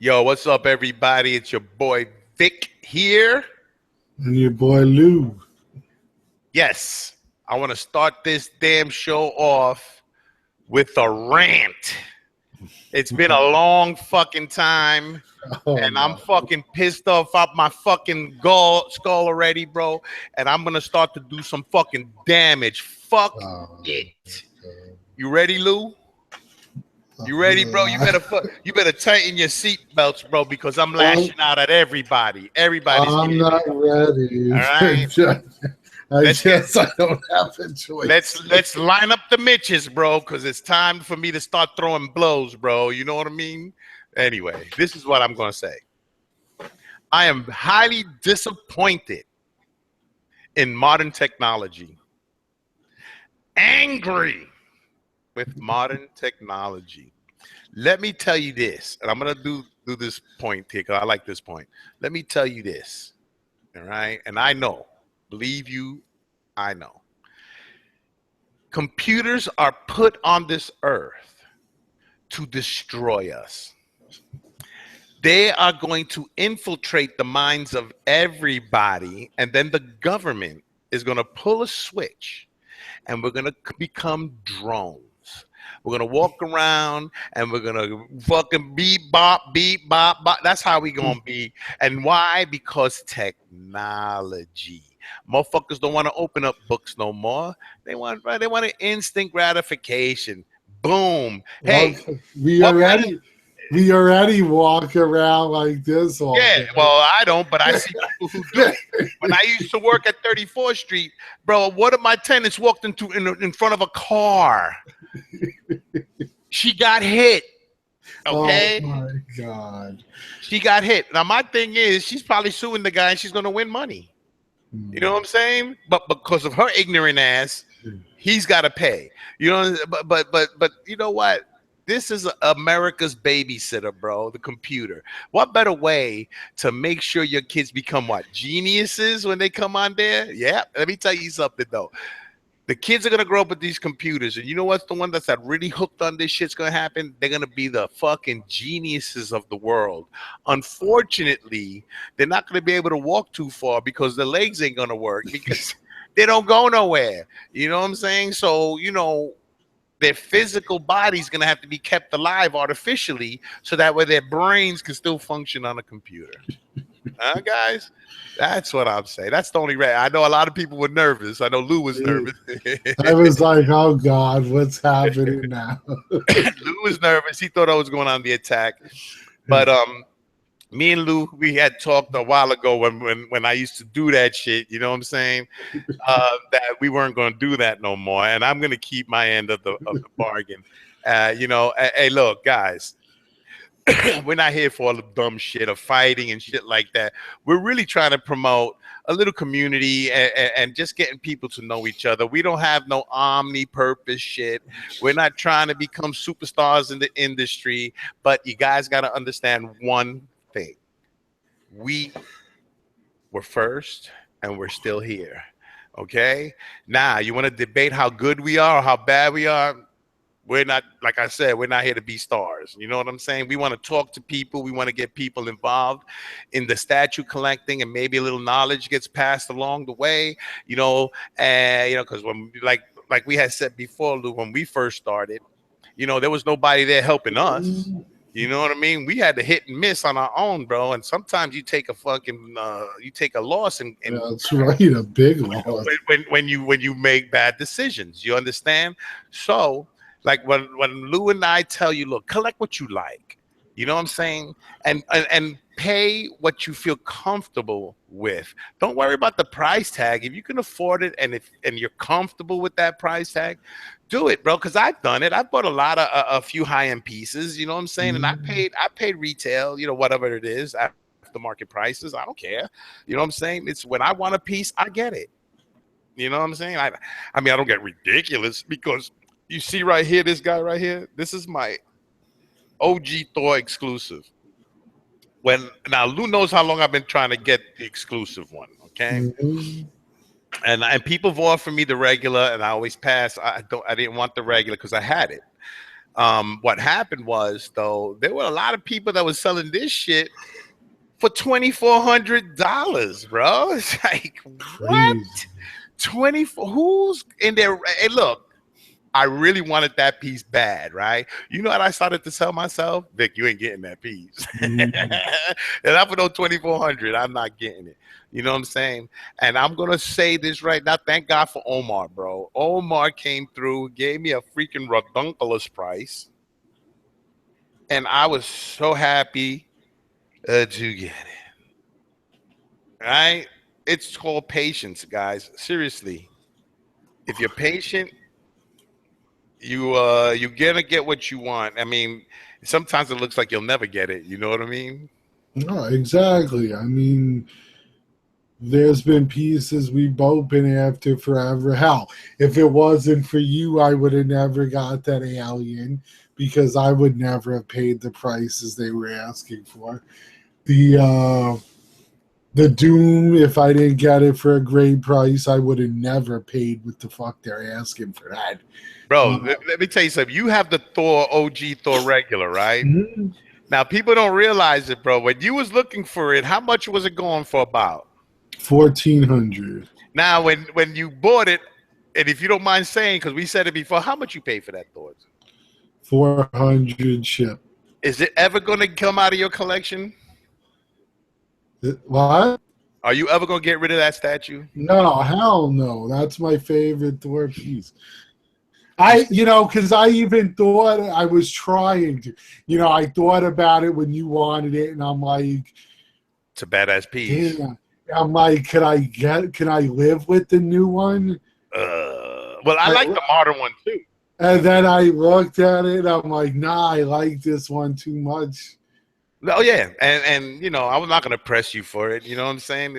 Yo, what's up, everybody? It's your boy Vic here. And your boy Lou. Yes, I want to start this damn show off with a rant. It's been a long fucking time, Oh and I'm no. fucking pissed off out my fucking skull already, bro. And I'm gonna start to do some fucking damage. Fuck Oh, it. You ready, Lou? You ready, bro? You yeah. better tighten your seatbelts, bro, because I'm lashing out at everybody. Everybody's I'm getting not it. ready. All right. I Let's get guess I don't have a choice. let's line up the Mitches, bro, because it's time for me to start throwing blows, bro. You know what I mean? Anyway, this is what I'm gonna say. I am highly disappointed in modern technology. Angry with modern technology. Let me tell you this, and I'm gonna do this point here because I like this point. Let me tell you this, all right? And I know, believe you, I know. Computers are put on this earth to destroy us. They are going to infiltrate the minds of everybody, and then the government is going to pull a switch, and we're going to become drones. We're gonna walk around and we're gonna fucking beep bop, beep bop, bop. That's how we gonna be. And why? Because technology. Motherfuckers don't want to open up books no more. They want an instant gratification. Boom. Hey, Well, we what kind of already walk around like this all yeah, day. well, I don't, but I see people who do. When I used to work at 34th Street, bro, one of my tenants walked in front of a car. She got hit. Okay. Oh my God. She got hit. Now my thing is she's probably suing the guy and she's gonna win money. You know what I'm saying? But because of her ignorant ass, he's gotta pay. You know, but you know what? This is America's babysitter, bro, the computer. What better way to make sure your kids become what? Geniuses when they come on there? Yeah. Let me tell you something though. The kids are gonna grow up with these computers, and you know what's the one that's really hooked on this shit's gonna happen? They're gonna be the fucking geniuses of the world. Unfortunately, they're not gonna be able to walk too far because the legs ain't gonna work because they don't go nowhere. You know what I'm saying? So, you know, their physical body's gonna have to be kept alive artificially so that way their brains can still function on a computer. Huh, guys? That's what I'm saying. That's the only way. I know a lot of people were nervous. I know Lou was nervous. I was like, oh God, what's happening now? Lou was nervous. He thought I was going on the attack. But me and Lou, we had talked a while ago when I used to do that shit, you know what I'm saying? That we weren't going to do that no more. And I'm going to keep my end of the bargain. You know, hey, look, guys. We're not here for all the dumb shit of fighting and shit like that. We're really trying to promote a little community and just getting people to know each other. We don't have no omni-purpose shit. We're not trying to become superstars in the industry, but you guys got to understand one thing. We were first and we're still here. Okay? Now, you want to debate how good we are or how bad we are? We're not, like I said, we're not here to be stars. You know what I'm saying? We want to talk to people. We want to get people involved in the statue collecting, and maybe a little knowledge gets passed along the way. You know, because when like we had said before, Lou, when we first started, you know, there was nobody there helping us. You know what I mean? We had to hit and miss on our own, bro. And sometimes you take a fucking you take a loss and That's right, a big loss. when you make bad decisions. You understand? So like when Lou and I tell you, look, collect what you like. You know what I'm saying? And pay what you feel comfortable with. Don't worry about the price tag. If you can afford it and you're comfortable with that price tag, do it, bro. Because I've done it. I bought a few high-end pieces. You know what I'm saying? And I paid retail. You know, whatever it is, after market prices. I don't care. You know what I'm saying? It's when I want a piece, I get it. You know what I'm saying? I mean, I don't get ridiculous because you see right here, this guy right here, this is my OG Thor exclusive. Now Lou knows how long I've been trying to get the exclusive one, okay? And people have offered me the regular, and I always pass. I didn't want the regular because I had it. What happened was though, there were a lot of people that was selling this shit for $2,400, bro. It's like, what? Crazy. 24? Who's in there? Hey, look, I really wanted that piece bad, right? You know what I started to tell myself? Vic, you ain't getting that piece. Mhm. And I put on 2,400, I'm not getting it. You know what I'm saying? And I'm gonna say this right now. Thank God for Omar, bro. Omar came through, gave me a freaking redunculous price, and I was so happy to get it. Right? It's called patience, guys. Seriously, if you're patient, you're gonna get what you want. I mean, sometimes it looks like you'll never get it. You know what I mean? No, exactly. I mean, there's been pieces we've both been after forever. Hell, if it wasn't for you, I would have never got that alien because I would never have paid the prices they were asking for. The Doom, if I didn't get it for a great price, I would have never paid what the fuck they're asking for that. Bro, Uh, let me tell you something. You have the Thor OG Thor regular, right? mhm. Now people don't realize it, bro. When you was looking for it, how much was it going for about? 1,400. Now when you bought it, and if you don't mind saying, because we said it before, how much you paid for that Thor? 400 ship. Is it ever gonna come out of your collection? What? Are you ever gonna get rid of that statue? No, hell no. That's my favorite Thor piece. You, Because I even thought I was trying to, I thought about it when you wanted it, and I'm like, it's a badass piece. damn. I'm like, can I live with the new one? Well, I I, like the modern one too. and then I looked at it, I'm like, nah, I like this one too much. Oh yeah, and I was not gonna press you for it. You know what I'm saying?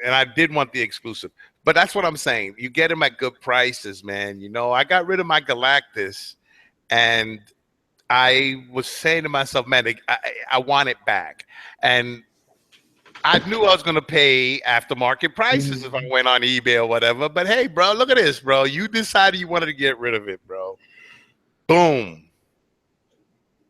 And I did want the exclusive, but that's what I'm saying. You get them at good prices, man. I got rid of my Galactus, and I was saying to myself, man, I want it back, and I knew I was gonna pay aftermarket prices if I Mm. went on eBay or whatever. But hey, bro, look at this, bro. You decided you wanted to get rid of it, bro. Boom.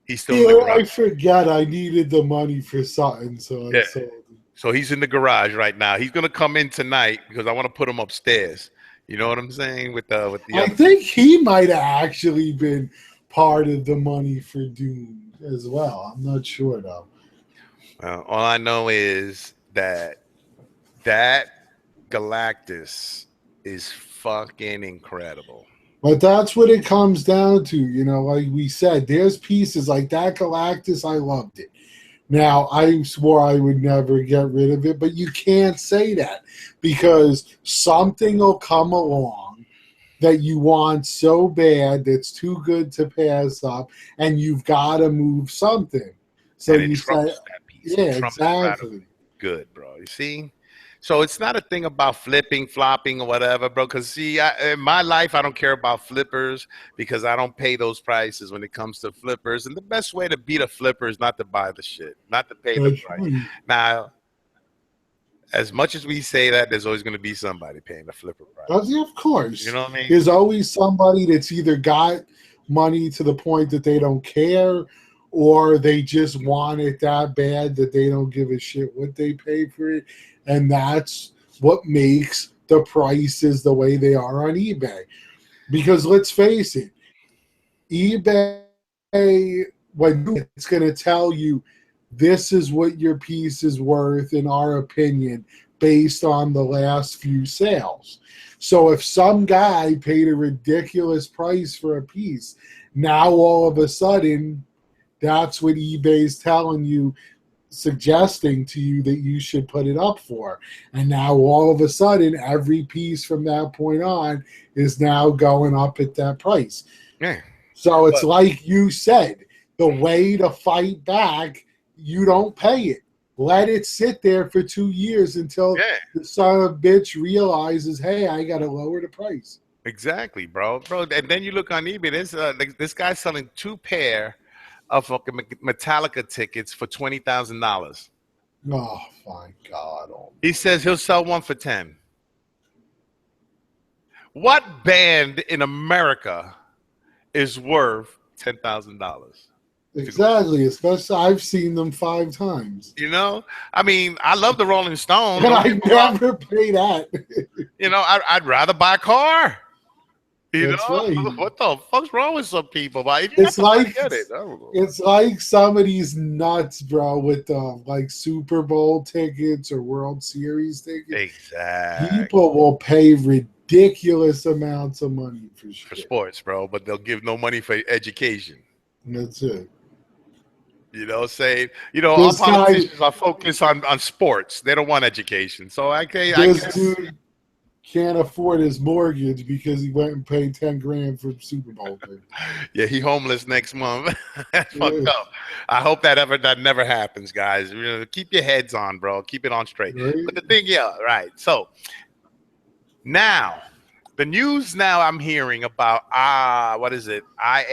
He's still in the Yeah, garage. I forgot I needed the money for something, so I Yeah. sold it. So he's in the garage right now. He's gonna come in tonight because I want to put him upstairs. You know what I'm saying? With the I other. think he might have actually been part of the money for Doom as well. I'm not sure though. All I know is that Galactus is fucking incredible. But that's what it comes down to, like we said, there's pieces like that Galactus, I loved it. Now, I swore I would never get rid of it, but you can't say that because something will come along that you want so bad that's too good to pass up, and you've got to move something. So And it you say, trumps that piece. It yeah, trumps it right away. exactly. Good, bro. You see? So it's not a thing about flipping, flopping, or whatever, bro. Because see, in my life, I don't care about flippers because I don't pay those prices when it comes to flippers. And the best way to beat a flipper is not to buy the shit, not to pay the That's price. right. Now, as much as we say that, there's always going to be somebody paying the flipper price. Of You course. know what I mean? There's always somebody that's either got money to the point that they don't care or they just want it that bad that they don't give a shit what they pay for it. And that's what makes the prices the way they are on eBay. Because let's face it, eBay, when it's going to tell you this is what your piece is worth, in our opinion, based on the last few sales. So if some guy paid a ridiculous price for a piece, now all of a sudden, that's what eBay's telling you, suggesting to you that you should put it up for. And now all of a sudden, every piece from that point on is now going up at that price. Yeah. So it's But like you said, the way to fight back, you don't pay it. Let it sit there for 2 years until yeah, the son of a bitch realizes, hey, I got to lower the price. exactly, bro. And then you look on eBay. This guy's selling 2 pair of fucking Metallica tickets for $20,000. Oh, my God. Oh, He says he'll sell one for 10. What band in America is worth $10,000. Exactly. Especially, I've seen them 5 times, You know, I mean, I love the Rolling Stones. and Don't I get me wrong. never pay that. You know, I'd rather buy a car. You That's know, right. what the fuck's wrong with some people? But if you got It's the money, like get it. I don't know. it's like some of these nuts, bro, with like Super Bowl tickets or World Series tickets. Exact People will pay ridiculous amounts of money for for shit. sports, bro, but they'll give no money for education. And that's it. You know, say, you know, our This guy, politicians are focused on sports. They don't want education. So I this guess, dude can't afford his mortgage because he went and paid 10 grand for Super Bowl tickets. yeah, he homeless next month. That's fucked Yeah, up. I hope that never happens, guys. You know, keep your heads on, bro. Keep it on straight. right? But the thing, yeah, right. So now, the news now I'm hearing about what is it? Not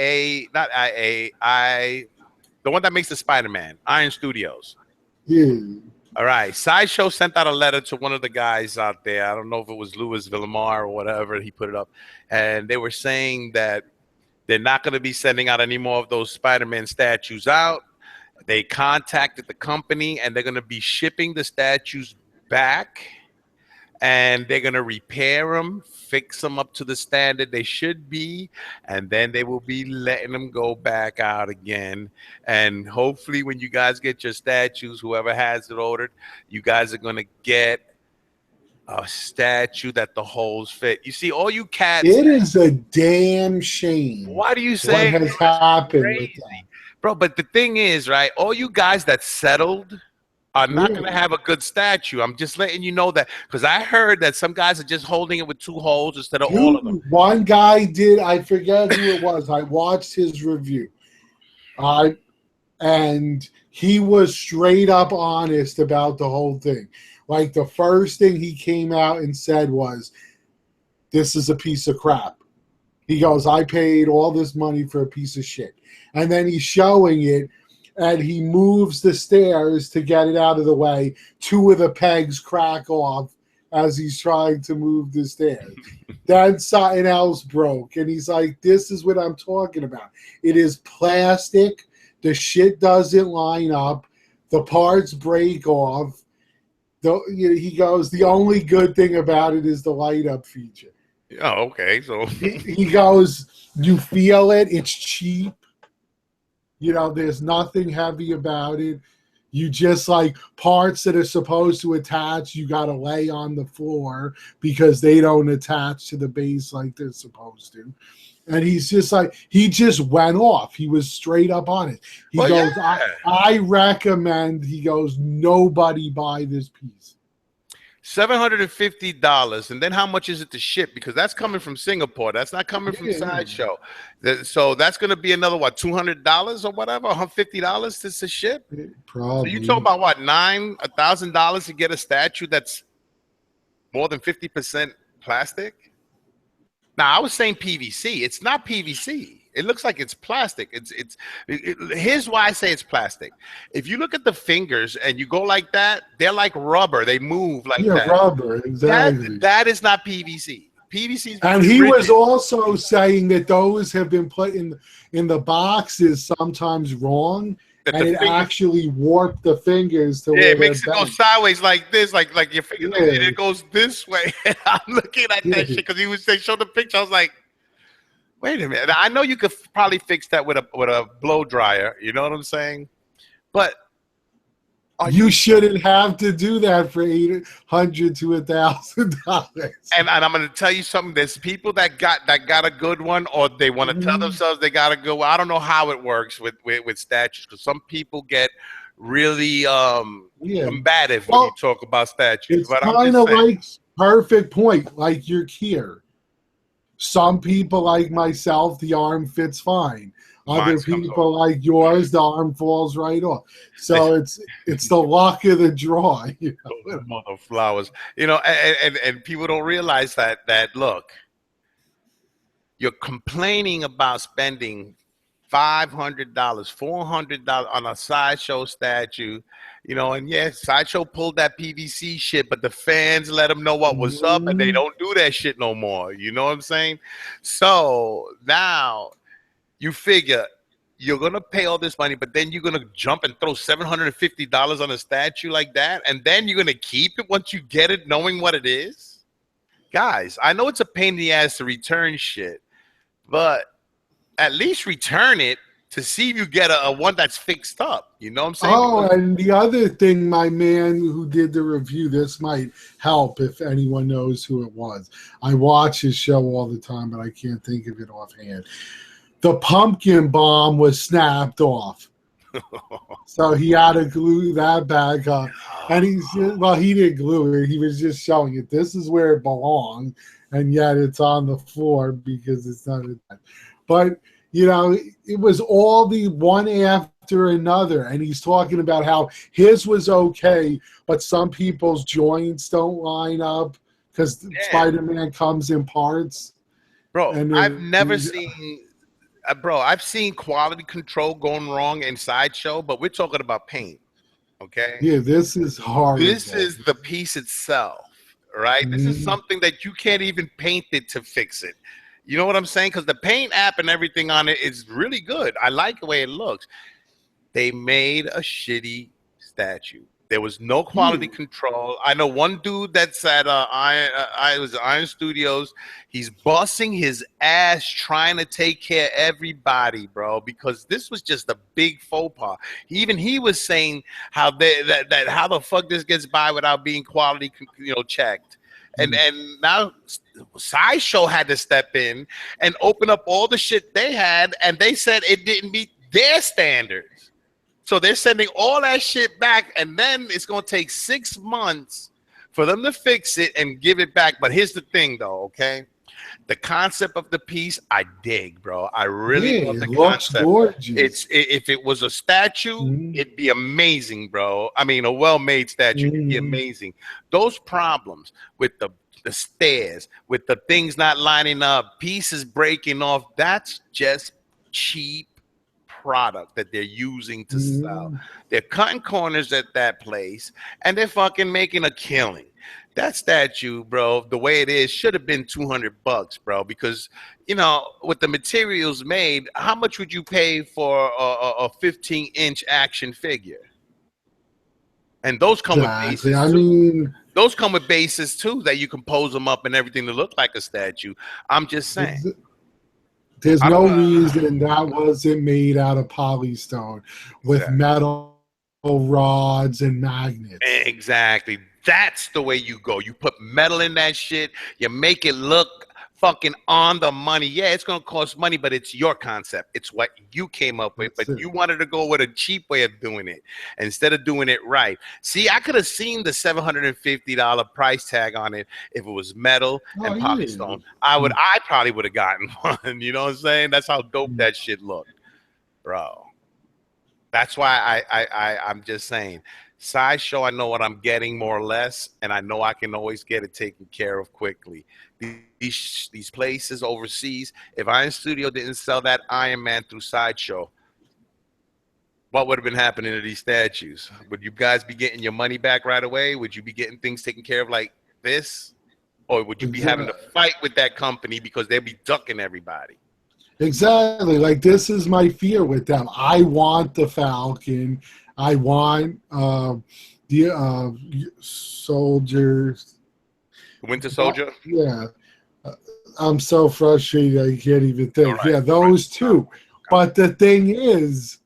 the one that makes the Spider-Man, Iron Studios. Yeah. All right. Sideshow sent out a letter to one of the guys out there. I don't know if it was Louis Villamar or whatever. He put it up. And they were saying that they're not going to be sending out any more of those Spider-Man statues out. They contacted the company and they're going to be shipping the statues back, and they're going to repair them, fix them up to the standard they should be, and then they will be letting them go back out again. And hopefully when you guys get your statues, whoever has it ordered, you guys are going to get a statue that the holes fit. You see, all you cats, It is a damn shame why do you what say, has bro, it's happened with crazy? that. Bro, but the thing is, right, all you guys that settled are not going to Yeah. have a good statue. I'm just letting you know that, because I heard that some guys are just holding it with 2 holes instead of all of them. Dude, one guy did, I forget who it was. I watched his review. I and he was straight up honest about the whole thing. Like the first thing he came out and said was, "This is a piece of crap." He goes, "I paid all this money for a piece of shit." And then he's showing it, and he moves the stairs to get it out of the way. 2 of the pegs crack off as he's trying to move the stairs. Then something else broke, and he's like, "This is what I'm talking about. It is plastic. The shit doesn't line up. The parts break off." He goes, "The only good thing about it is the light up feature." Oh, okay. So He goes, "You feel it. It's cheap. There's nothing heavy about it. You just like parts that are supposed to attach, you got to lay on the floor because they don't attach to the base like they're supposed to." And he's just like, he just went off. He was straight up on it. He well, goes, yeah. I recommend, he goes, nobody buy this piece. $750, and then how much is it to ship? Because that's coming from Singapore. That's not coming from Sideshow. So that's going to be another what, $200 or whatever, $150 to ship. Probably. So you talk about what, $1,000 to get a statue that's more than 50% plastic? Now I was saying PVC. It's not PVC. It looks like it's plastic. Here's why I say it's plastic. If you look at the fingers and you go like that, they're like rubber. They move like that. Rubber, exactly. That is not PVC. PVC is and he rigid. was also saying that those have been put in the boxes sometimes wrong, That and it actually warped the fingers to where it makes it go sideways like this, like your fingers, and it goes this way. And I'm looking at that shit because he was saying, show the picture. I was like, wait a minute. I know you could probably fix that with a blow dryer. You know what I'm saying? But you shouldn't have to do that for $800 to $1,000. And I'm going to tell you something. There's people that got a good one, or they want to tell themselves they got a good one. I don't know how it works with statues, because some people get really combative when you talk about statues. It's kind of like perfect point, like your Kier. Some people like myself, the arm fits fine. Other people like yours, the arm falls right off. So it's the luck of the draw. Those mother flowers. And people don't realize that look, you're complaining about spending $500, $400 on a Sideshow statue, and yes, Sideshow pulled that PVC shit, but the fans let them know what was up, and they don't do that shit no more. You know what I'm saying? So now You figure you're gonna pay all this money, but then you're gonna jump and throw $750 on a statue like that, and then you're gonna keep it once you get it, knowing what it is. Guys, I know it's a pain in the ass to return shit, but at least return it to see if you get a one that's fixed up. You know what I'm saying? Oh, and the other thing, my man who did the review, this might help if anyone knows who it was. I watch his show all the time, but I can't think of it offhand. The pumpkin bomb was snapped off. So he had to glue that back up. And he didn't glue it. He was just showing it. This is where it belonged. And yet it's on the floor because it's not. But, you know, it was all the one after another. And he's talking about how his was okay, but some people's joints don't line up because Spider-Man comes in parts. Bro, I've never seen... Bro, I've seen quality control going wrong in Sideshow, but we're talking about paint, okay? Yeah, this is hard. This is the piece itself, right? This is something that you can't even paint it to fix it. You know what I'm saying? Because the paint app and everything on it is really good. I like the way it looks. They made a shitty statue. There was no quality control. I know one dude that's at Iron Studios. He's busting his ass trying to take care of everybody, bro, because this was just a big faux pas. Even he was saying how how the fuck this gets by without being quality, checked. And now Sideshow had to step in and open up all the shit they had, and they said it didn't meet their standards. So they're sending all that shit back, and then it's going to take 6 months for them to fix it and give it back. But here's the thing, though, okay? The concept of the piece, I dig, bro. I really love the concept. Gorgeous. If it was a statue, it'd be amazing, bro. I mean, a well-made statue would be amazing. Those problems with the stairs, with the things not lining up, pieces breaking off, that's just cheap product that they're using to sell. They're cutting corners at that place, and they're fucking making a killing. That statue, bro, the way it is, should have been $200, bro, because, with the materials made, how much would you pay for a 15-inch action figure? And those come with bases. Those come with bases too, that you can pose them up and everything to look like a statue. I'm just saying. There's no reason that wasn't made out of polystone with metal rods and magnets. Exactly. That's the way you go. You put metal in that shit. You make it look fucking on the money. Yeah, it's going to cost money, but it's your concept. It's what you came up with, but you wanted to go with a cheap way of doing it instead of doing it right. See, I could have seen the $750 price tag on it if it was metal and polystone. I probably would have gotten one. You know what I'm saying? That's how dope that shit looked, bro. That's why I'm just saying. Sideshow, I know what I'm getting more or less, and I know I can always get it taken care of quickly. These places overseas, if Iron Studio didn't sell that Iron Man through Sideshow, what would have been happening to these statues? Would you guys be getting your money back right away? Would you be getting things taken care of like this? Or would you be having to fight with that company because they'd be ducking everybody? Exactly. Like, this is my fear with them. I want the Falcon. I want the soldiers. Winter Soldier? Yeah. I'm so frustrated I can't even think. Right. Yeah, those two. But the thing is,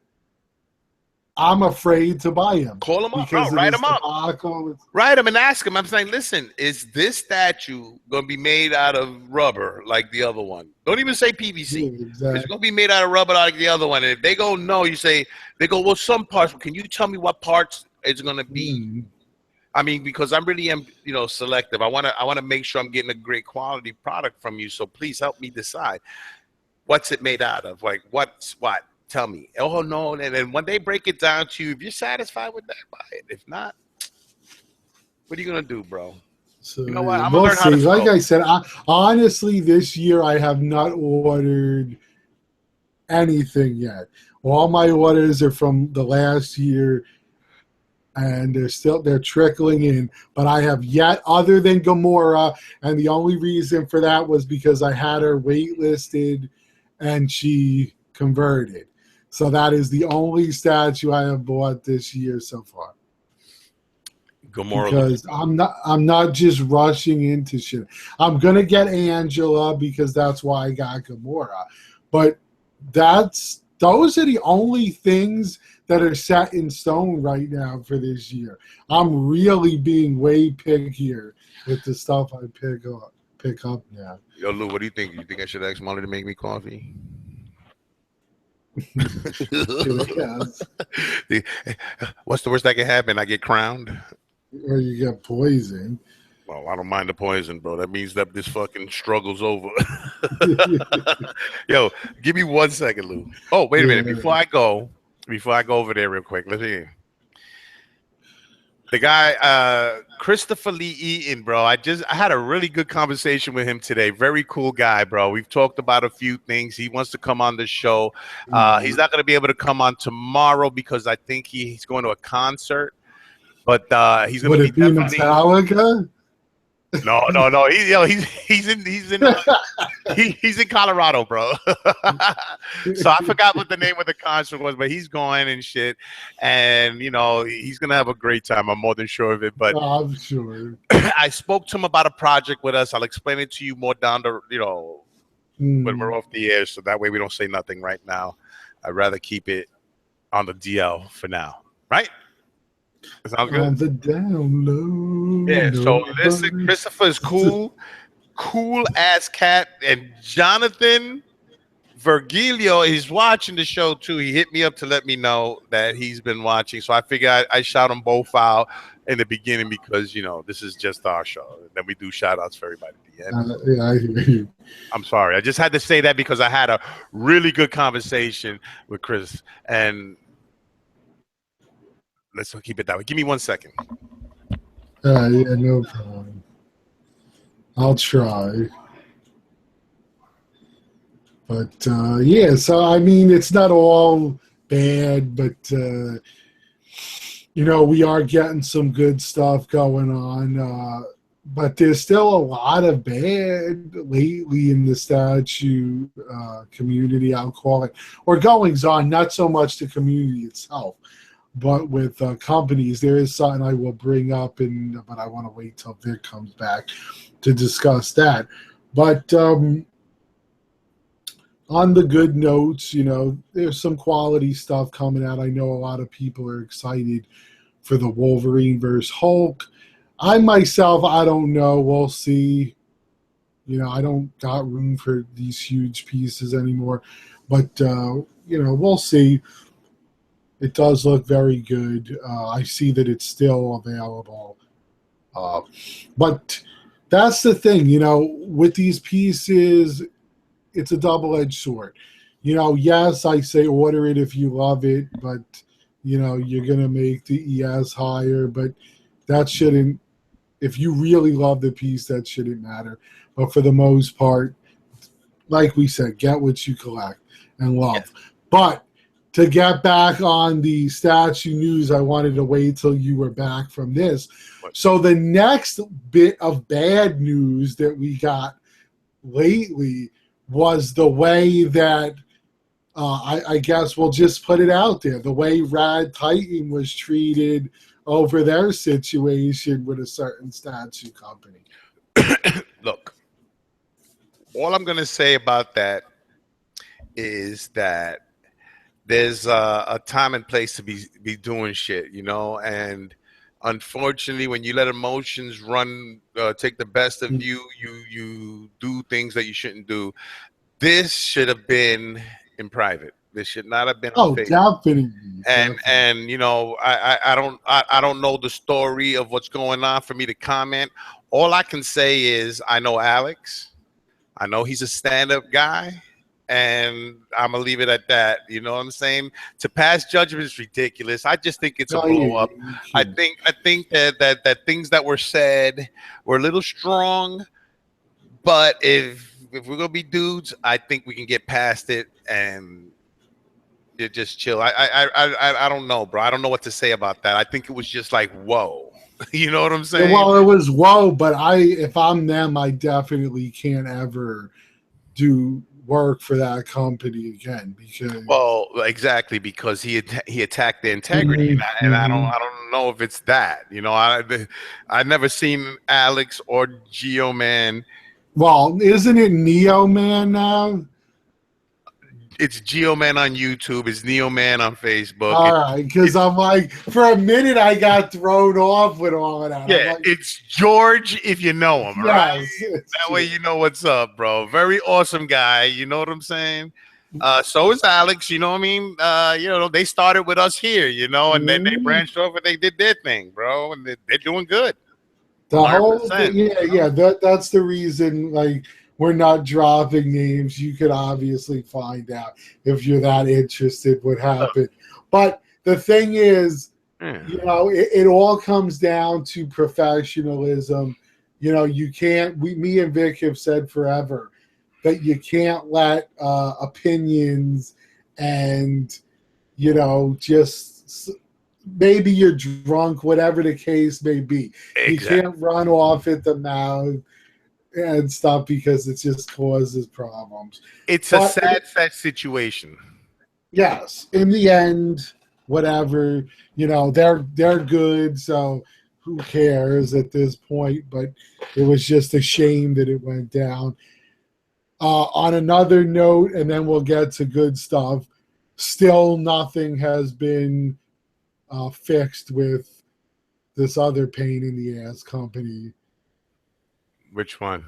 I'm afraid to buy them. Call them up. No, write them up. Write them and ask them. I'm saying, listen, is this statue going to be made out of rubber like the other one? Don't even say PVC. Yeah, exactly. It's going to be made out of rubber like the other one. And if they go, no, you say, they go, well, some parts. Can you tell me what parts it's going to be? I mean, because I really am, selective. I want to make sure I'm getting a great quality product from you. So please help me decide. What's it made out of? Like, what's what? Tell me. Oh, no. And then when they break it down to you, if you're satisfied with that, buy it. If not, what are you going to do, bro? So, you know what? I'm going to learn how to smoke. Like I said, honestly, this year I have not ordered anything yet. All my orders are from the last year, and they're trickling in. But I have yet, other than Gamora, and the only reason for that was because I had her waitlisted, and she converted. So that is the only statue I have bought this year so far. Gamora Because I'm not just rushing into shit. I'm gonna get Angela because that's why I got Gamora. But those are the only things that are set in stone right now for this year. I'm really being way pickier with the stuff I pick up now. Yo, Lou, what do you think? You think I should ask Molly to make me coffee? Yes. What's the worst that can happen? I get crowned. Or you get poisoned. Well, I don't mind the poison, bro. That means that this fucking struggle's over. Yo, give me 1 second, Lou. Oh, wait a minute. Before I go over there real quick, let's see. The guy, Christopher Lee Eaton, bro. I had a really good conversation with him today. Very cool guy, bro. We've talked about a few things. He wants to come on the show. He's not going to be able to come on tomorrow because I think he's going to a concert. But he's going to be definitely Metallica. No. He's in Colorado, bro. So I forgot what the name of the concert was, but he's going and shit, and he's gonna have a great time. I'm more than sure of it. But I'm sure. I spoke to him about a project with us. I'll explain it to you more down the when we're off the air, so that way we don't say nothing right now. I'd rather keep it on the DL for now, right? That sounds good. On the down low. Yeah, so listen, Christopher is cool ass cat, and Jonathan Virgilio is watching the show too. He hit me up to let me know that he's been watching, so I figured I shout them both out in the beginning because this is just our show. Then we do shout outs for everybody at the end. Yeah, I hear you. I'm sorry, I just had to say that because I had a really good conversation with Chris, and let's keep it that way. Give me 1 second. Yeah, no problem. I'll try. But yeah, so I mean, it's not all bad, but we are getting some good stuff going on. But there's still a lot of bad lately in the statue community, I'll call it, or goings on, not so much the community itself. But with companies, there is something I will bring up, but I want to wait till Vic comes back to discuss that. But on the good notes, there's some quality stuff coming out. I know a lot of people are excited for the Wolverine versus Hulk. I myself, I don't know. We'll see. I don't got room for these huge pieces anymore. But, we'll see. It does look very good. I see that it's still available. But that's the thing, with these pieces, it's a double-edged sword. Yes, I say order it if you love it, but, you're going to make the ES higher. But that shouldn't, if you really love the piece, that shouldn't matter. But for the most part, like we said, get what you collect and love. Yes. But to get back on the statue news, I wanted to wait till you were back from this. So the next bit of bad news that we got lately was the way that, I guess we'll just put it out there, the way Rad Titan was treated over their situation with a certain statue company. Look, all I'm going to say about that is that there's a time and place to be doing shit, and unfortunately, when you let emotions run, take the best of you, you do things that you shouldn't do. This should have been in private. This should not have been on Facebook. Definitely. And I don't know the story of what's going on for me to comment. All I can say is I know Alex. I know he's a stand-up guy. And I'm gonna leave it at that. You know what I'm saying? To pass judgment is ridiculous. I just think it's a blow up. I think that things that were said were a little strong, but if we're gonna be dudes, I think we can get past it and just chill. I don't know, bro. I don't know what to say about that. I think it was just like whoa. You know what I'm saying? Well, it was whoa, but if I'm them, I definitely can't ever do work for that company again because Well, exactly, because he attacked the integrity, and I don't know if it's that. You know, I never seen Alex or Geo Man. well, isn't it Neo Man now? It's Geo Man on YouTube. It's Neo Man on Facebook. All right, because I'm like, for a minute I got thrown off with all of that. I'm Yeah, like, it's George if you know him, right? yes, That way you know what's up, bro. Very awesome guy. You know what I'm saying? So is Alex. You know what I mean? You know, they started with us here, you know, and then they branched off and they did their thing, bro, and they're doing good. the whole 100%. thing, yeah. That's the reason. Like, we're not dropping names. You could obviously find out if you're that interested what happened. But the thing is, you know, it all comes down to professionalism. You know, you can't. Me and Vic have said forever that you can't let opinions and just maybe you're drunk, whatever the case may be. Exactly. You can't run off at the mouth and stuff because it just causes problems. It's a sad situation. Yes, in the end, whatever, they're good, so who cares at this point? But it was just a shame that it went down. On another note, and then we'll get to good stuff. Still, nothing has been fixed with this other pain in the ass company. Which one?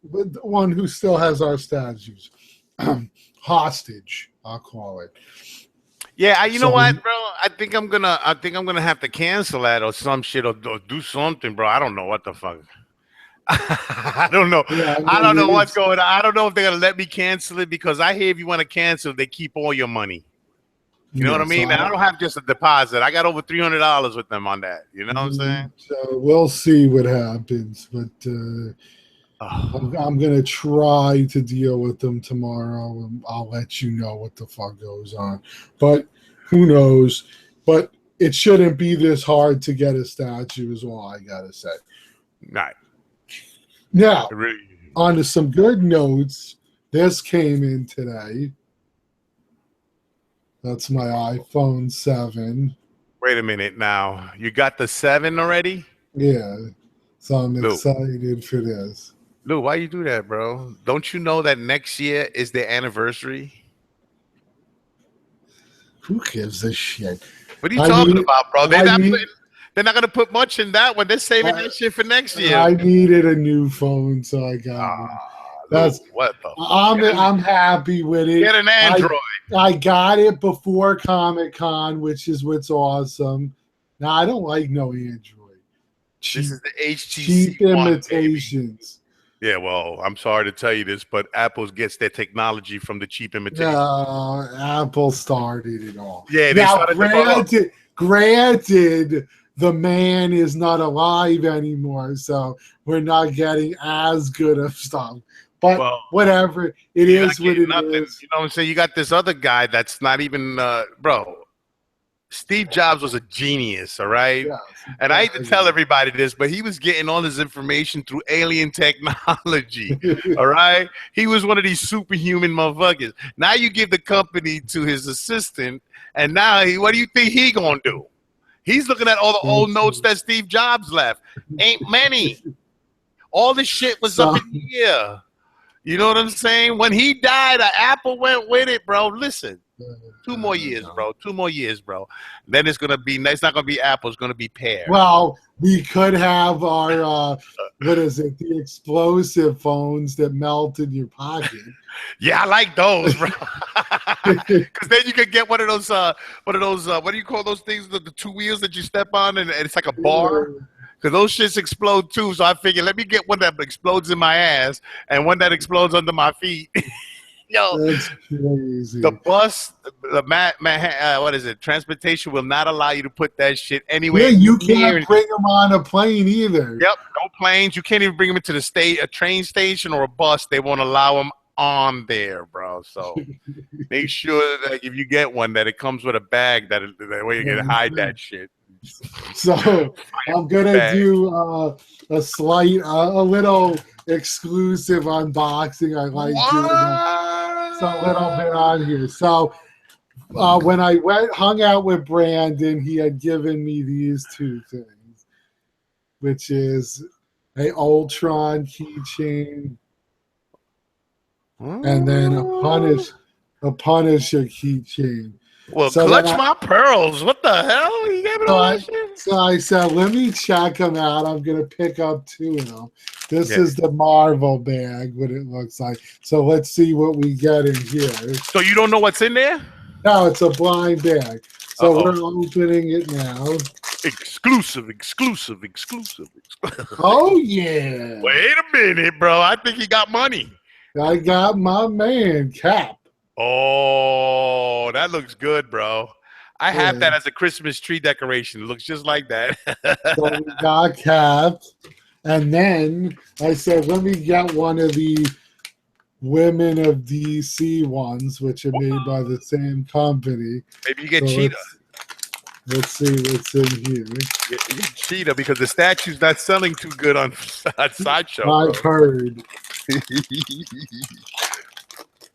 The one who still has our statues hostage, I'll call it. Yeah, you know what, bro? I think I'm gonna have to cancel that or some shit or do something, bro. I don't know what the fuck. I don't know. Yeah, I don't know what's going on. I don't know if they're gonna let me cancel it because I hear if you want to cancel, they keep all your money. You know what I mean? And I don't have just a deposit. I got over $300 with them on that. You know what I'm saying? So we'll see what happens, but I'm gonna try to deal with them tomorrow, and I'll let you know what the fuck goes on. But who knows? But it shouldn't be this hard to get a statue, is all I gotta say. Right. Now, on to some good notes. This came in today. That's my iPhone 7. Wait a minute now. You got the 7 already? Yeah. So I'm excited for this. Lou, why you do that, bro? Don't you know that next year is their anniversary? Who gives a shit? What are you talking about, bro? They're not going to put much in that one. They're saving that shit for next year. I needed a new phone, so I got one. That's what the I'm happy with it. Get an Android. I got it before Comic-Con, which is what's awesome. Now I don't like no Android. This is the HTC cheap imitations. Yeah, well, I'm sorry to tell you this, but Apple gets their technology from the cheap imitations. Apple started it all. Yeah, they started granted, the man is not alive anymore, so we're not getting as good of stuff. But whatever, it is what it is. You know what I'm saying? You got this other guy that's not even, bro. Steve Jobs was a genius, all right? Yes, and I hate to tell everybody this, but he was getting all his information through alien technology, all right? He was one of these superhuman motherfuckers. Now you give the company to his assistant, and now what do you think he gonna do? He's looking at all the old notes that Steve Jobs left. Ain't many. All this shit was up in the air. You know what I'm saying? When he died, Apple went with it, bro. Listen, 2 more years, bro. 2 more years, bro. Then it's not gonna be Apple. It's gonna be Pear. Well, we could have our the explosive phones that melt in your pocket. Yeah, I like those, bro. Because then you could get one of those. What do you call those things? The 2 wheels that you step on, and it's like a bar. Because those shits explode too. So I figured, let me get one that explodes in my ass and one that explodes under my feet. Yo, that's crazy. The bus, what is it? Transportation will not allow you to put that shit anywhere. Yeah, you can't bring them on a plane either. Yep, no planes. You can't even bring them into a train station or a bus. They won't allow them on there, bro. So make sure that if you get one, that it comes with a bag that way you can hide that shit. So I'm gonna do a little exclusive unboxing. I like doing that. it's a little bit on here. So when I hung out with Brandon, he had given me these two things, which is a Ultron keychain and then a Punisher keychain. Well, So then clutch my pearls. What the hell? You gave it all that shit? so I said, let me check them out. I'm gonna pick up two of them. This Yeah. is the Marvel bag, what it looks like. So let's see what we get in here. So you don't know what's in there? No, it's a blind bag. So we're opening it now. Exclusive. Oh yeah. Wait a minute, bro. I think he got money. I got my man Cap. Oh, that looks good, bro. I have Yeah. that as a Christmas tree decoration. It looks just like that. So we got Cap. And then I said, let me get one of the Women of DC ones, which are made by the same company. Maybe you get Cheetah. Let's see what's in here. You get Cheetah because the statue's not selling too good on Sideshow. I've heard.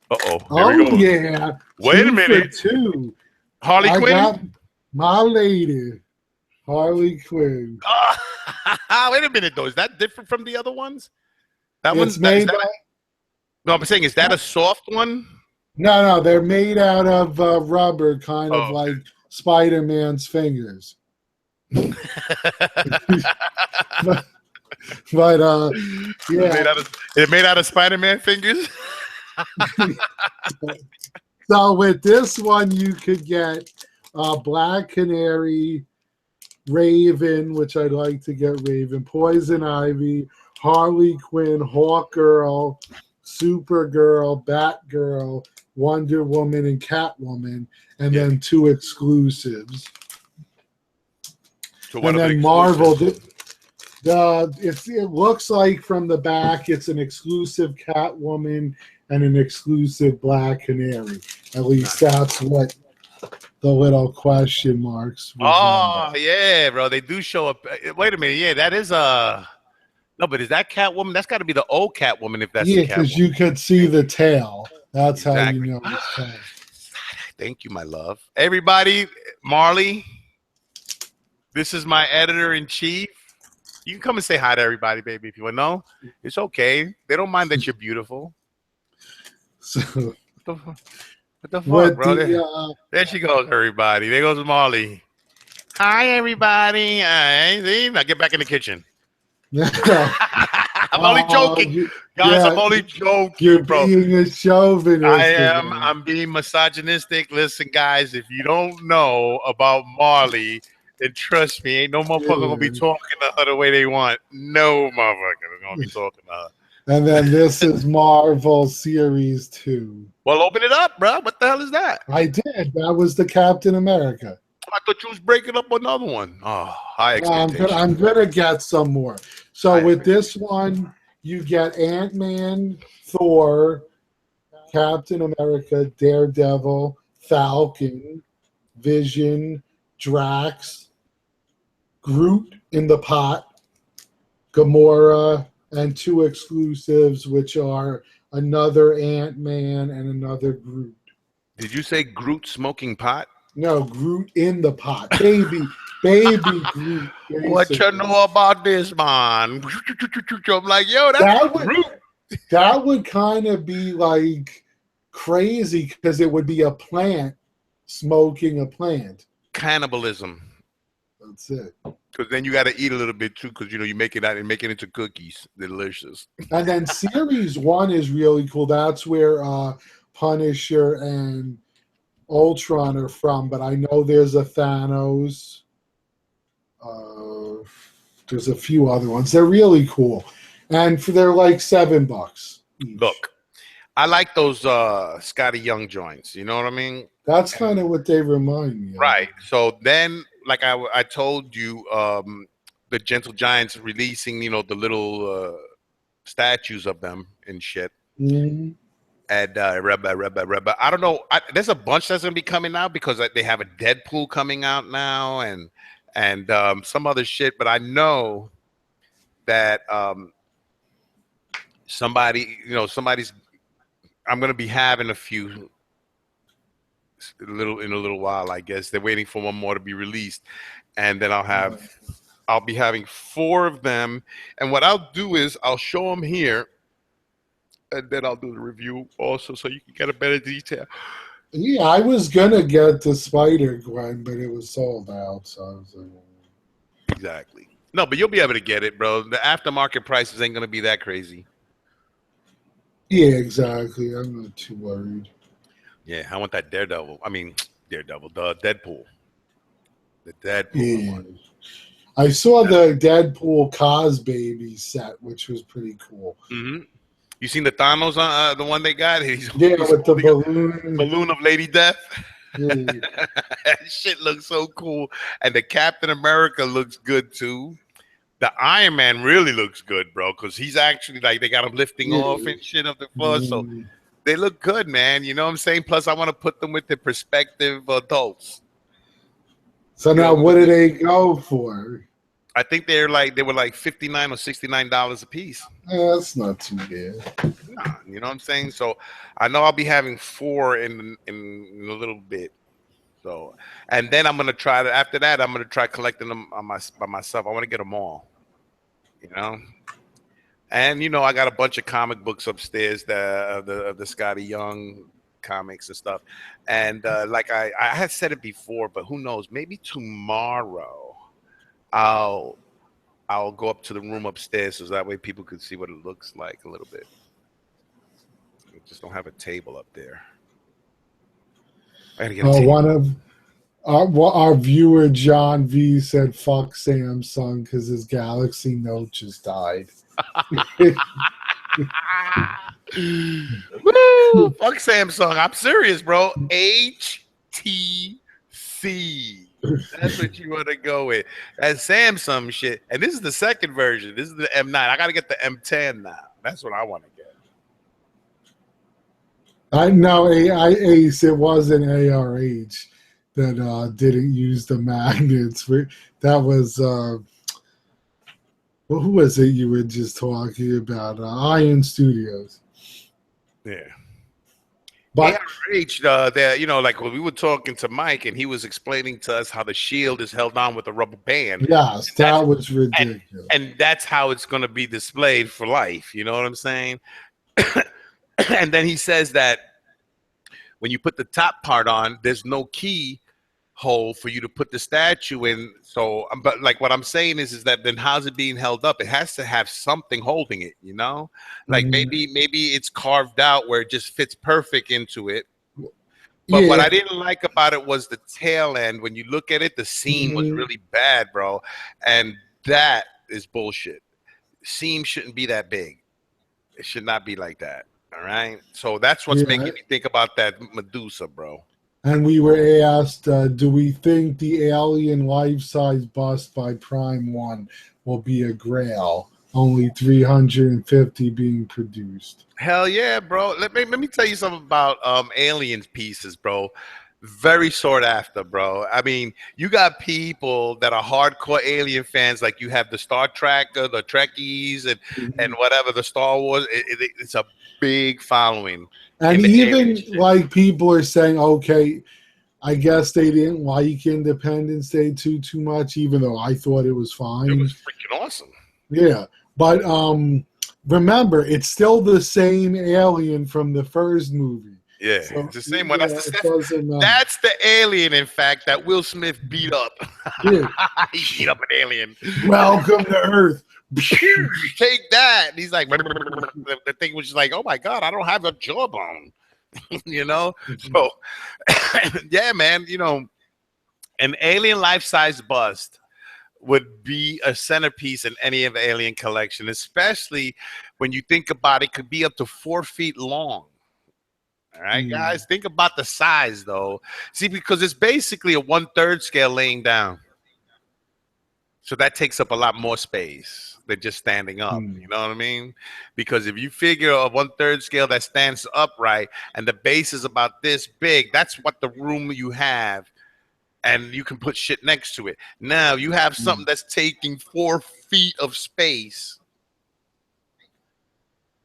Uh-oh. Oh, yeah. Wait a minute. Two. Harley Quinn? Got my lady, Harley Quinn. Wait a minute, though. Is that different from the other ones? That It's one's made by... No, I'm saying, is that a soft one? No, they're made out of rubber, kind of like Spider-Man's fingers. but yeah. It's made out of Spider-Man fingers? So with this one, you could get Black Canary, Raven, which I'd like to get Raven, Poison Ivy, Harley Quinn, Hawkgirl, Supergirl, Batgirl, Wonder Woman, and Catwoman, and then two exclusives. So and then Marvel, it looks like from the back, it's an exclusive Catwoman and an exclusive Black Canary. At least that's what the little question marks. Yeah, bro. They do show up. Wait a minute. Yeah, that is no, but is that Catwoman? That's got to be the old Catwoman if that's the Catwoman. Because you could see the tail. That's how you know it's tail. Thank you, my love. Everybody, Marley, this is my editor-in-chief. You can come and say hi to everybody, baby, if you want to know. It's okay. They don't mind that you're beautiful. So, what the fuck, bro? There she goes, everybody. There goes Marley. Hi, everybody. See? Now get back in the kitchen. I'm only joking. Guys, I'm only joking, you're bro. Being a chauvinistic. I am. I'm being misogynistic. Listen, guys, if you don't know about Marley, then trust me, ain't no motherfucker gonna be talking to her the way they want. No motherfucker is gonna be talking to her. And then this is Marvel Series 2. Well, open it up, bro. What the hell is that? I did. That was the Captain America. I thought you was breaking up another one. Oh, high expectations. I'm gonna get some more. So with this one, you get Ant-Man, Thor, Captain America, Daredevil, Falcon, Vision, Drax, Groot in the pot, Gamora, and two exclusives, which are another Ant-Man and another Groot. Did you say Groot smoking pot? No, Groot in the pot. Baby Groot. Basically. What you know about this, man? I'm like, yo, that's Groot. That would kind of be like crazy because it would be a plant smoking a plant. Cannibalism. That's it. Because then you got to eat a little bit too, because you make it out and make it into cookies. Delicious. And then Series 1 is really cool. That's where Punisher and Ultron are from, but I know there's a Thanos. There's a few other ones. They're really cool, and they're like $7 each. Look, I like those Scotty Young joints. You know what I mean? That's kind of what they remind me of. Right. So then, like I told you, the Gentle Giants releasing, the little statues of them and shit. Mm-hmm. And Reba. I don't know. There's a bunch that's gonna be coming out because they have a Deadpool coming out now, and some other shit. But I know that somebody's I'm gonna be having a few in a little while. I guess they're waiting for one more to be released, and then I'll be having 4 of them. And what I'll do is I'll show them here, and then I'll do the review also, so you can get a better detail. Yeah, I was gonna get the Spider Gwen, but it was sold out. So I was like, Exactly. No, but you'll be able to get it, bro. The aftermarket prices ain't gonna be that crazy. yeah, exactly. I'm not too worried. Yeah, I want that Daredevil. I mean, Daredevil, the Deadpool, the Deadpool. I Yeah, want. I saw the Deadpool Cos Baby set, which was pretty cool. Mm-hmm. You seen the Thanos, the one they got? Yeah, He's with the holding a balloon. balloon of Lady Death. Yeah, That shit looks so cool, and the Captain America looks good too. The Iron Man really looks good, bro, because he's actually like they got him lifting off yeah. and shit of the floor, so Mm. they look good, man. You know what I'm saying? Plus, I want to put them with the prospective adults. So You know, now, what because do they go for? I think they were like $59 or $69 a piece. That's not too bad. Nah, you know what I'm saying? So I know I'll be having 4 in a little bit. So, and then I'm gonna try to. After that, I'm gonna try collecting them by myself. I want to get them all, you know. And I got a bunch of comic books upstairs, the Scotty Young comics and stuff. And like I had said it before, but who knows? Maybe tomorrow I'll I'll go up to the room upstairs so that way people can see what it looks like a little bit. I just don't have a table up there. I gotta get a table. One of our viewer John V said, "Fuck Samsung because his Galaxy Note just died." Woo! Fuck Samsung. I'm serious, bro. HTC. That's what you want to go with. That Samsung shit. And this is the second version. This is the M9. I got to get the M10 now. That's what I want to get. I know Ace. It wasn't ARH that didn't use the magnets. That was well, who was it you were just talking about? Iron Studios. Yeah. But ARH, like when we were talking to Mike and he was explaining to us how the shield is held on with a rubber band. yes, that was ridiculous. And that's how it's going to be displayed for life. You know what I'm saying? And then he says that when you put the top part on, there's no key hole for you to put the statue in. So, but like what I'm saying is that then how's it being held up? It has to have something holding it, like maybe it's carved out where it just fits perfect into it. But what I didn't like about it was the tail end. When you look at it, the seam was really bad, bro. And that is bullshit. Seam shouldn't be that big. It should not be like that. All right. So that's what's making me think about that Medusa, bro. And we were asked, do we think the alien life-size bust by Prime 1 will be a grail? Only 350 being produced. Hell yeah, bro. Let me tell you something about aliens pieces, bro. Very sought after, bro. I mean, you got people that are hardcore alien fans, like you have the Star Trek, the Trekkies, and whatever, the Star Wars. It's a big following. And even like people are saying, okay, I guess they didn't like Independence Day too much, even though I thought it was fine. It was freaking awesome. Yeah, but remember, it's still the same alien from the first movie. Yeah, so, it's the same one. That's the alien, in fact, that Will Smith beat up. Yeah. He beat up an alien. Welcome to Earth. Take that. And he's like, the thing was just like, oh my God, I don't have a jawbone. So yeah, man, an alien life-size bust would be a centerpiece in any of the alien collection, especially when you think about it, could be up to 4 feet long. All right, guys, think about the size, though. See, because it's basically a 1/3 scale laying down. So that takes up a lot more space than just standing up. You know what I mean? Because if you figure a 1/3 scale that stands upright and the base is about this big, that's what the room you have. And you can put shit next to it. Now you have something that's taking 4 feet of space.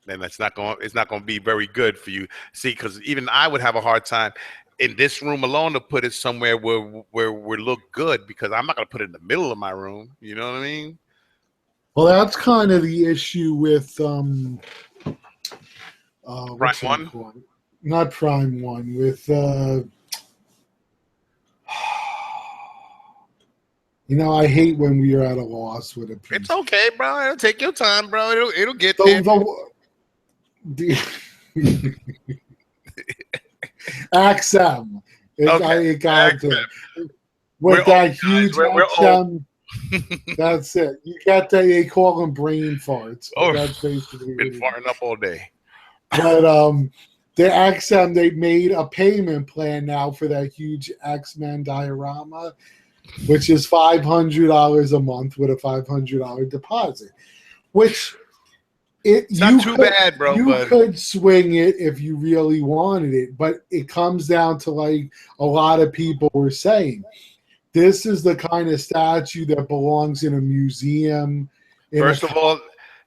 then it's not going to be very good for you. See, because even I would have a hard time in this room alone to put it somewhere where we look good, because I'm not going to put it in the middle of my room. You know what I mean? Well, that's kind of the issue with Prime what's it One. called? Not Prime One, with you know, I hate when we are at a loss with a piece. It's okay, bro. It'll take your time, bro. It'll get So there. XM. Okay. It got XM. with We're that old, huge guys. We're old. XM. That's it. You got that. They call them brain farts. Oh, That's basically been what it farting is. up all day. But the XM, they made a payment plan now for that huge X-Men diorama, which is $500 a month with a $500 deposit. Which It's not too bad, bro. You But could swing it if you really wanted it, but it comes down to, like a lot of people were saying, this is the kind of statue that belongs in a museum. first of all,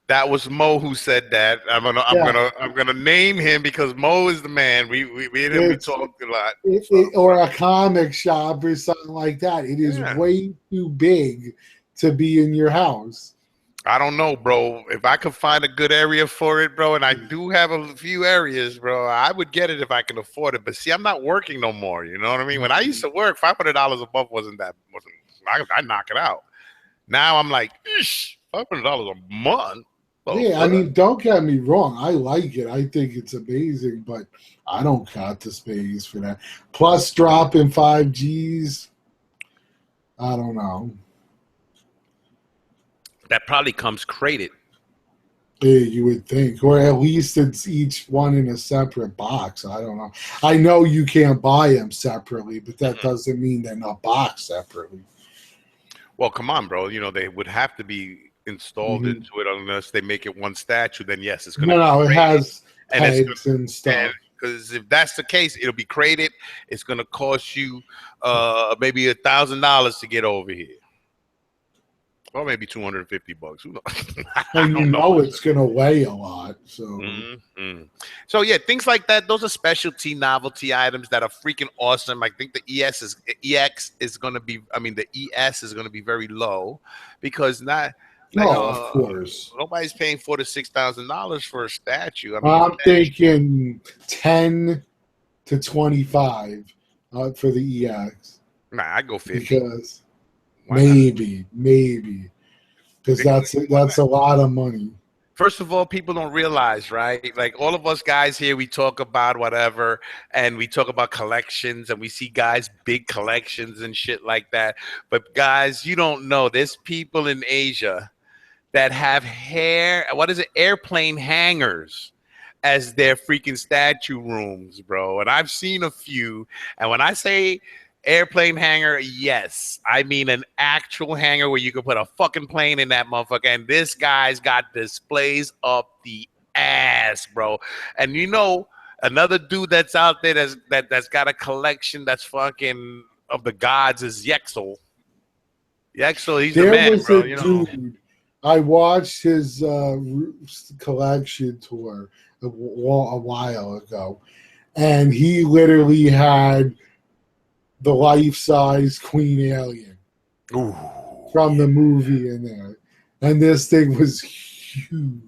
that was Mo who said that. I'm gonna name him because Mo is the man. We talked a lot. Or a comic shop or something like that. It is way too big to be in your house. I don't know, bro. If I could find a good area for it, bro, and I do have a few areas, bro, I would get it if I can afford it. But see, I'm not working no more. You know what I mean? When I used to work, $500 a month wasn't I knock it out. Now I'm like, $500 a month. Yeah, I mean, don't get me wrong. I like it. I think it's amazing, but I don't got the space for that. Plus, dropping 5Gs. I don't know. That probably comes crated. Yeah, you would think, or at least it's each one in a separate box. I don't know. I know you can't buy them separately, but that doesn't mean they're not boxed separately. Well, come on, bro. You know, they would have to be installed into it unless they make it one statue. Then yes, it's going to. No, it has pegs and stuff. Because if that's the case, it'll be crated. It's going to cost you maybe $1,000 to get over here. Or maybe $250. Who knows? And you know it's going to weigh a lot. So, So yeah, things like that. Those are specialty novelty items that are freaking awesome. I think the EX is going to be. I mean, the ES is going to be very low because not. Of course, nobody's paying $4,000 to $6,000 for a statue. I mean, I'm thinking 10 to 25 for the EX. Nah, I go 50. Because maybe, because that's a lot of money. First of all, people don't realize, right? Like all of us guys here, we talk about whatever, and we talk about collections, and we see guys big collections and shit like that. But guys, you don't know. There's people in Asia that have airplane hangers as their freaking statue rooms, bro. And I've seen a few. And when I say airplane hanger, yes, I mean an actual hanger where you can put a fucking plane in that motherfucker. And this guy's got displays up the ass, bro. And you know, another dude that's out there that's got a collection that's fucking of the gods is Yexel. Yexel, he's the man, bro. You know. Dude, I watched his collection tour a while ago, and he literally had the life-size Queen Alien from the movie in there, and this thing was huge.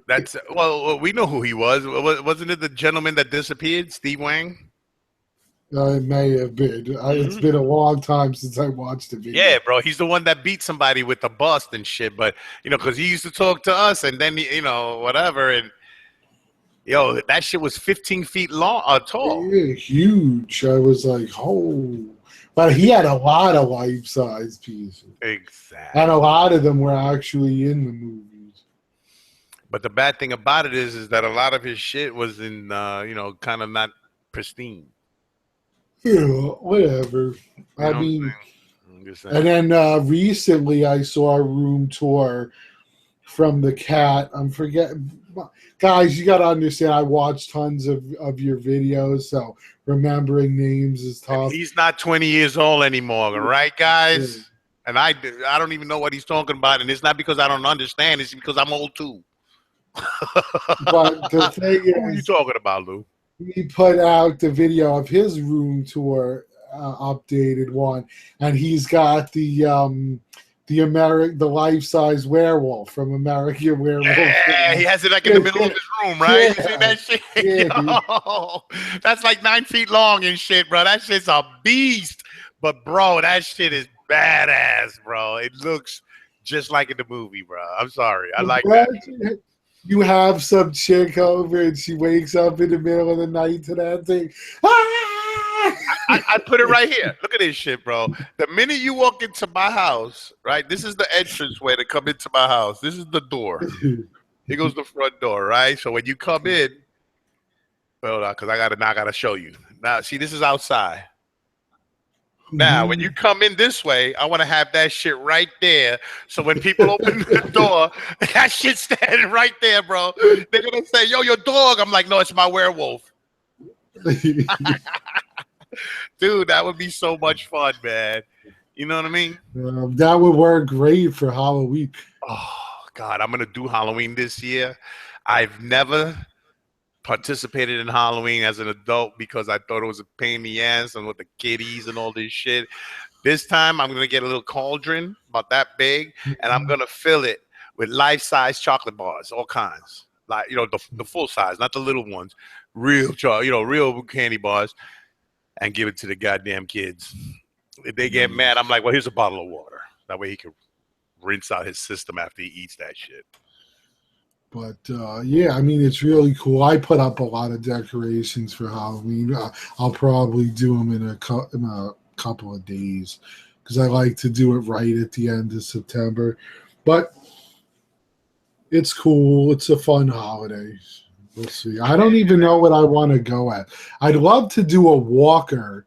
That's well, we know who he was. Wasn't it the gentleman that disappeared, Steve Wang? It may have been. It's been a long time since I watched the video. Yeah, bro. He's the one that beat somebody with the bust and shit. But, you know, because he used to talk to us and then, you know, whatever. And, yo, that shit was 15 feet long, tall. Yeah, huge. I was like, oh. But he had a lot of life-size pieces. Exactly. And a lot of them were actually in the movies. But the bad thing about it is that a lot of his shit was in, you know, kind of not pristine. Yeah, whatever. I mean, and then recently I saw a room tour from the cat. I'm forgetting. Guys, you got to understand, I watch tons of your videos, so remembering names is tough. And he's not 20 years old anymore, right, guys? Yeah. And I don't even know what he's talking about, and it's not because I don't understand. It's because I'm old, too. But the thing Who are you is, talking about, Lou? he put out the video of his room tour, updated one, and he's got the life size werewolf from American Werewolf. Yeah, he has it like in the Yeah, middle of his room, right? You see yeah, that shit? yeah, dude. Yo, that's like 9 feet long and shit, bro. That shit's a beast. But bro, that shit is badass, bro. It looks just like in the movie, bro. I'm sorry. I like that. Imagine you have some chick over and she wakes up in the middle of the night to that thing. Ah! I put it right here. Look at this shit, bro. The minute you walk into my house, right? This is the entrance way to come into my house. This is the door. Here goes the front door, right? So when you come in, well, because I gotta show you. Now, see, this is outside. Now, when you come in this way, I want to have that shit right there. So when people open the door, that shit's standing right there, bro. They're gonna say, "Yo, your dog." I'm like, "No, it's my werewolf." Dude, that would be so much fun, man. You know what I mean? That would work great for Halloween. Oh God, I'm gonna do Halloween this year. I've never participated in Halloween as an adult because I thought it was a pain in the ass and with the kiddies and all this shit. This time I'm gonna get a little cauldron about that big, and I'm gonna fill it with life-size chocolate bars, all kinds. Like the full size, not the little ones. Real real candy bars, and give it to the goddamn kids. If they get mad, I'm like, well, here's a bottle of water. That way he can rinse out his system after he eats that shit. But yeah, I mean, it's really cool. I put up a lot of decorations for Halloween. I'll probably do them in a couple of days because I like to do it right at the end of September. But it's cool. It's a fun holiday. We'll see. I don't even know what I want to go at. I'd love to do a walker,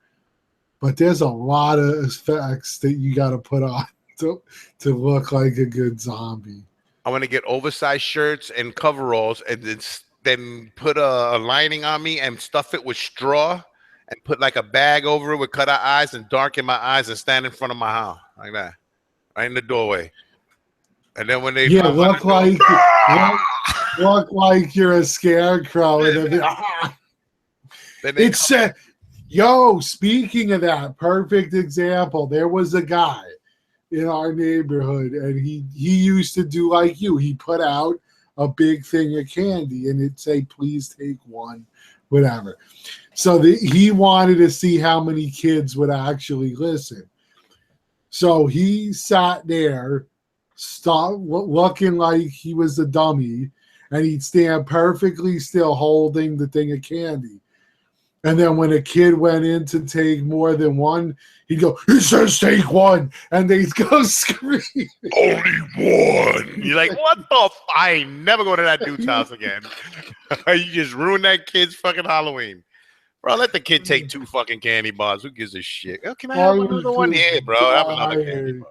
but there's a lot of effects that you got to put on to look like a good zombie. I want to get oversized shirts and coveralls, and then put a lining on me and stuff it with straw, and put like a bag over it with cut out eyes and darken my eyes and stand in front of my house like that, right in the doorway. And then when they Yeah, knock on the door, look like you're a scarecrow. then they It's yo. Speaking of that, perfect example. There was a guy in our neighborhood, and he used to do like you. He put out a big thing of candy, and it'd say, "Please take one," whatever. So he wanted to see how many kids would actually listen. So he sat there, looking like he was a dummy, and he'd stand perfectly still holding the thing of candy. And then when a kid went in to take more than one, he'd go, "He says take one," and they'd go scream. only one. You're like, what the? I ain't never go to that dude's house again. You just ruined that kid's fucking Halloween. Bro, let the kid take 2 fucking candy bars. Who gives a shit? Oh, can I have another one here, bro? Have another candy bar.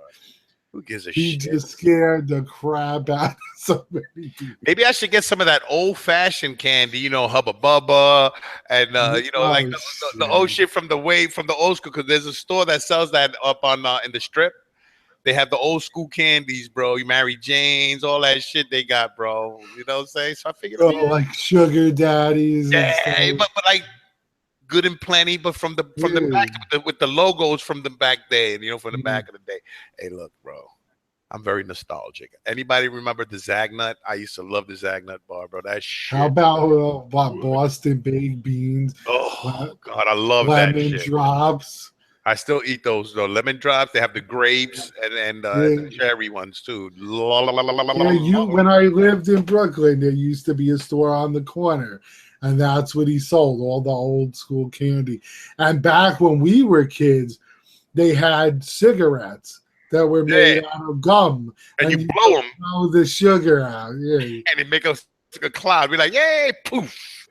Who gives a He shit? just scared the crap out of so many people. Maybe I should get some of that old-fashioned candy, Hubba Bubba, and like the old shit from the old school. Because there's a store that sells that up on in the strip. They have the old school candies, bro. You Mary Jane's, all that shit they got, bro. You know what I'm saying? So I figured, Like sugar daddies and yeah, stuff. but like good and plenty, but from the back with the logos from the back day, from the back of the day. Hey, look, bro. I'm very nostalgic. Anybody remember the Zagnut? I used to love the Zagnut bar, bro. That shit. How about Boston baked beans? Oh God, I love that lemon shit. drops. I still eat those though. Lemon drops. They have the grapes and the cherry ones too. Yeah, when I lived in Brooklyn, there used to be a store on the corner, and that's what he sold, all the old school candy. And back when we were kids, they had cigarettes that were made out of gum, and you blow them, blow the sugar out, and it make a cloud. Be like, yay, poof!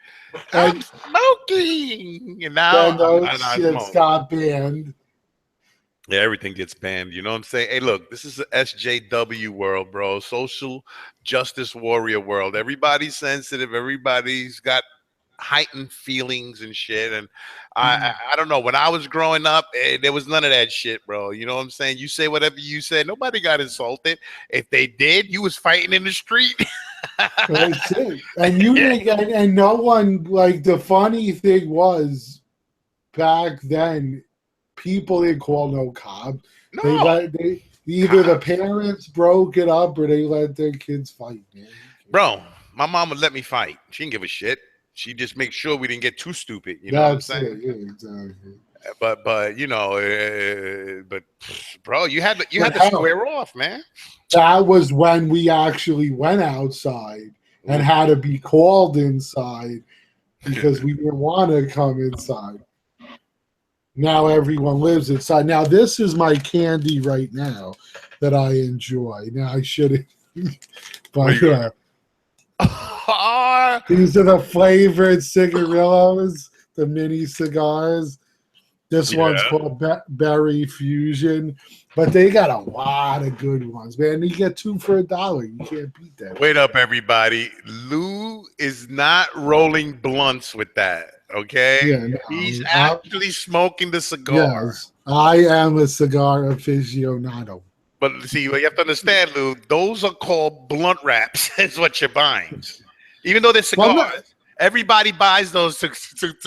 I'm smoking, and now those shits got banned. Yeah, everything gets banned. You know what I'm saying? Hey, look, this is the SJW world, bro. Social justice warrior world. Everybody's sensitive. Everybody's got heightened feelings and shit. And I don't know. When I was growing up, there was none of that shit, bro. You know what I'm saying? You say whatever you said. Nobody got insulted. If they did, you was fighting in the street. That's it. And you didn't get, and no one, like, the funny thing was back then, people didn't call no cops. No, They either the cops, parents broke it up or they let their kids fight, man. bro. My mom would let me fight. She didn't give a shit. She just make sure we didn't get too stupid. You know what I'm That's saying? it. Yeah, exactly. But you know, but bro, you But had to hell, square off, man. that was when we actually went outside and Mm. had to be called inside because we didn't want to come inside. Now everyone lives inside. Now this is my candy right now that I enjoy. Now I should, What are but you yeah, gonna? these are the flavored cigarillos, the mini cigars. This one's Yeah. called Berry Fusion, but they got a lot of good ones, man. You get two for $1. You can't beat that Wait shit. up, everybody. Lou is not rolling blunts with that. Okay, Yeah, he's no, actually smoking the cigar. yes, I am a cigar aficionado. But see, what you have to understand, Lou, those are called blunt wraps. Is what you're buying. Even though they're Well, no, cigars, everybody buys those to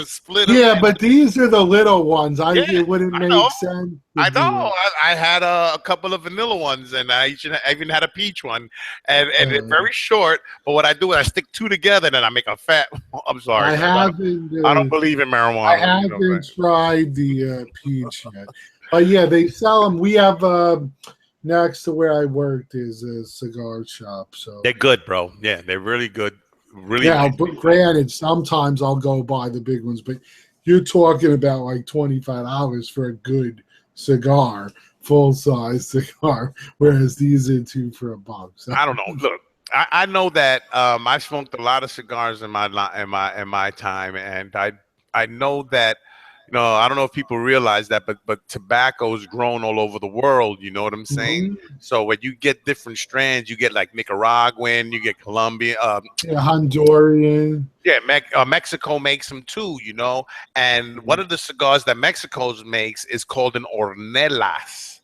split them. yeah, but these are the little ones. Yeah, It wouldn't I know. make sense to I do know. I had a couple of vanilla ones, and I even had a peach one, and they're it. very short. But what I do is I stick two together, and I make a fat. I'm sorry, I guys. haven't. I don't believe in I marijuana. You know what I'm haven't saying? tried the peach yet, but yeah, they sell them. We have next to where I worked is a cigar shop. So They're good, bro. Yeah, they're really good. Really now, nice. but granted, sometimes I'll go buy the big ones, but you're talking about like $25 for a good cigar, full size cigar, whereas these are two for $1. So, I don't know. Look, I know that I smoked a lot of cigars in my time, and I know that I don't know if people realize that, but tobacco is grown all over the world. You know what I'm saying? mhm. So when you get different strands, you get like Nicaraguan, you get Colombian. Yeah, Honduran. Yeah, Mexico makes them too. And one of the cigars that Mexico makes is called an Ornelas,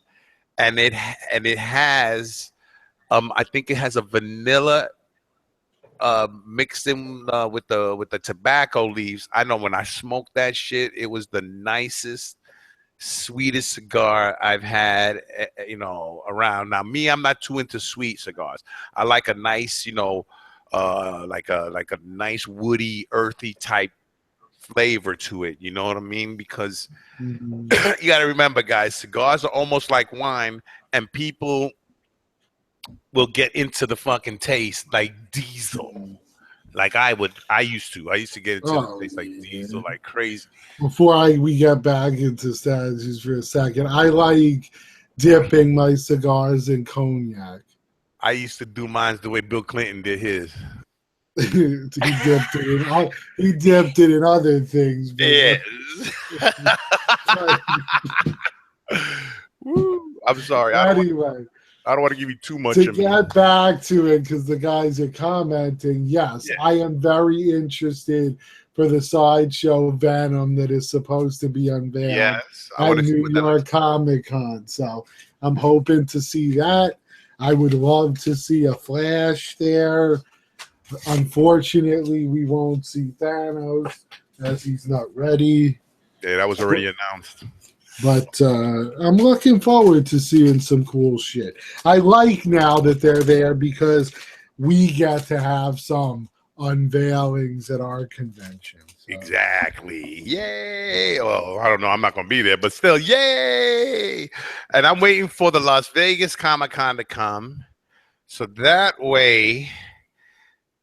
and it has. I think it has a vanilla mixed in with the tobacco leaves. I know when I smoked that shit, it was the nicest, sweetest cigar I've had. Around now. Me, I'm not too into sweet cigars. I like a nice, like a nice woody, earthy type flavor to it. You know what I mean? Because Mhm. you got to remember, guys, cigars are almost like wine, and people will get into the fucking taste like diesel. Like I used to get into the Oh taste like diesel yeah. like crazy. Before we get back into strategies for a second, I like dipping my cigars in cognac. I used to do mine the way Bill Clinton did his. He dipped it in other things, Yes. but Woo. I'm sorry. anyway, I don't want to give you too much to of me. get back to it, because the guys are commenting, yes, Yeah. I am very interested for the sideshow Venom that is supposed to be unveiled Yes. I at want to see New what that looks York Comic Con. So I'm hoping to see that. I would love to see a Flash there. Unfortunately, we won't see Thanos as he's not ready. like. Yeah, that was already announced. But I'm looking forward to seeing some cool shit. I like now that they're there because we get to have some unveilings at our convention. So. Exactly. Yay. Well, I don't know. I'm not going to be there, but still, yay. And I'm waiting for the Las Vegas Comic Con to come. So that way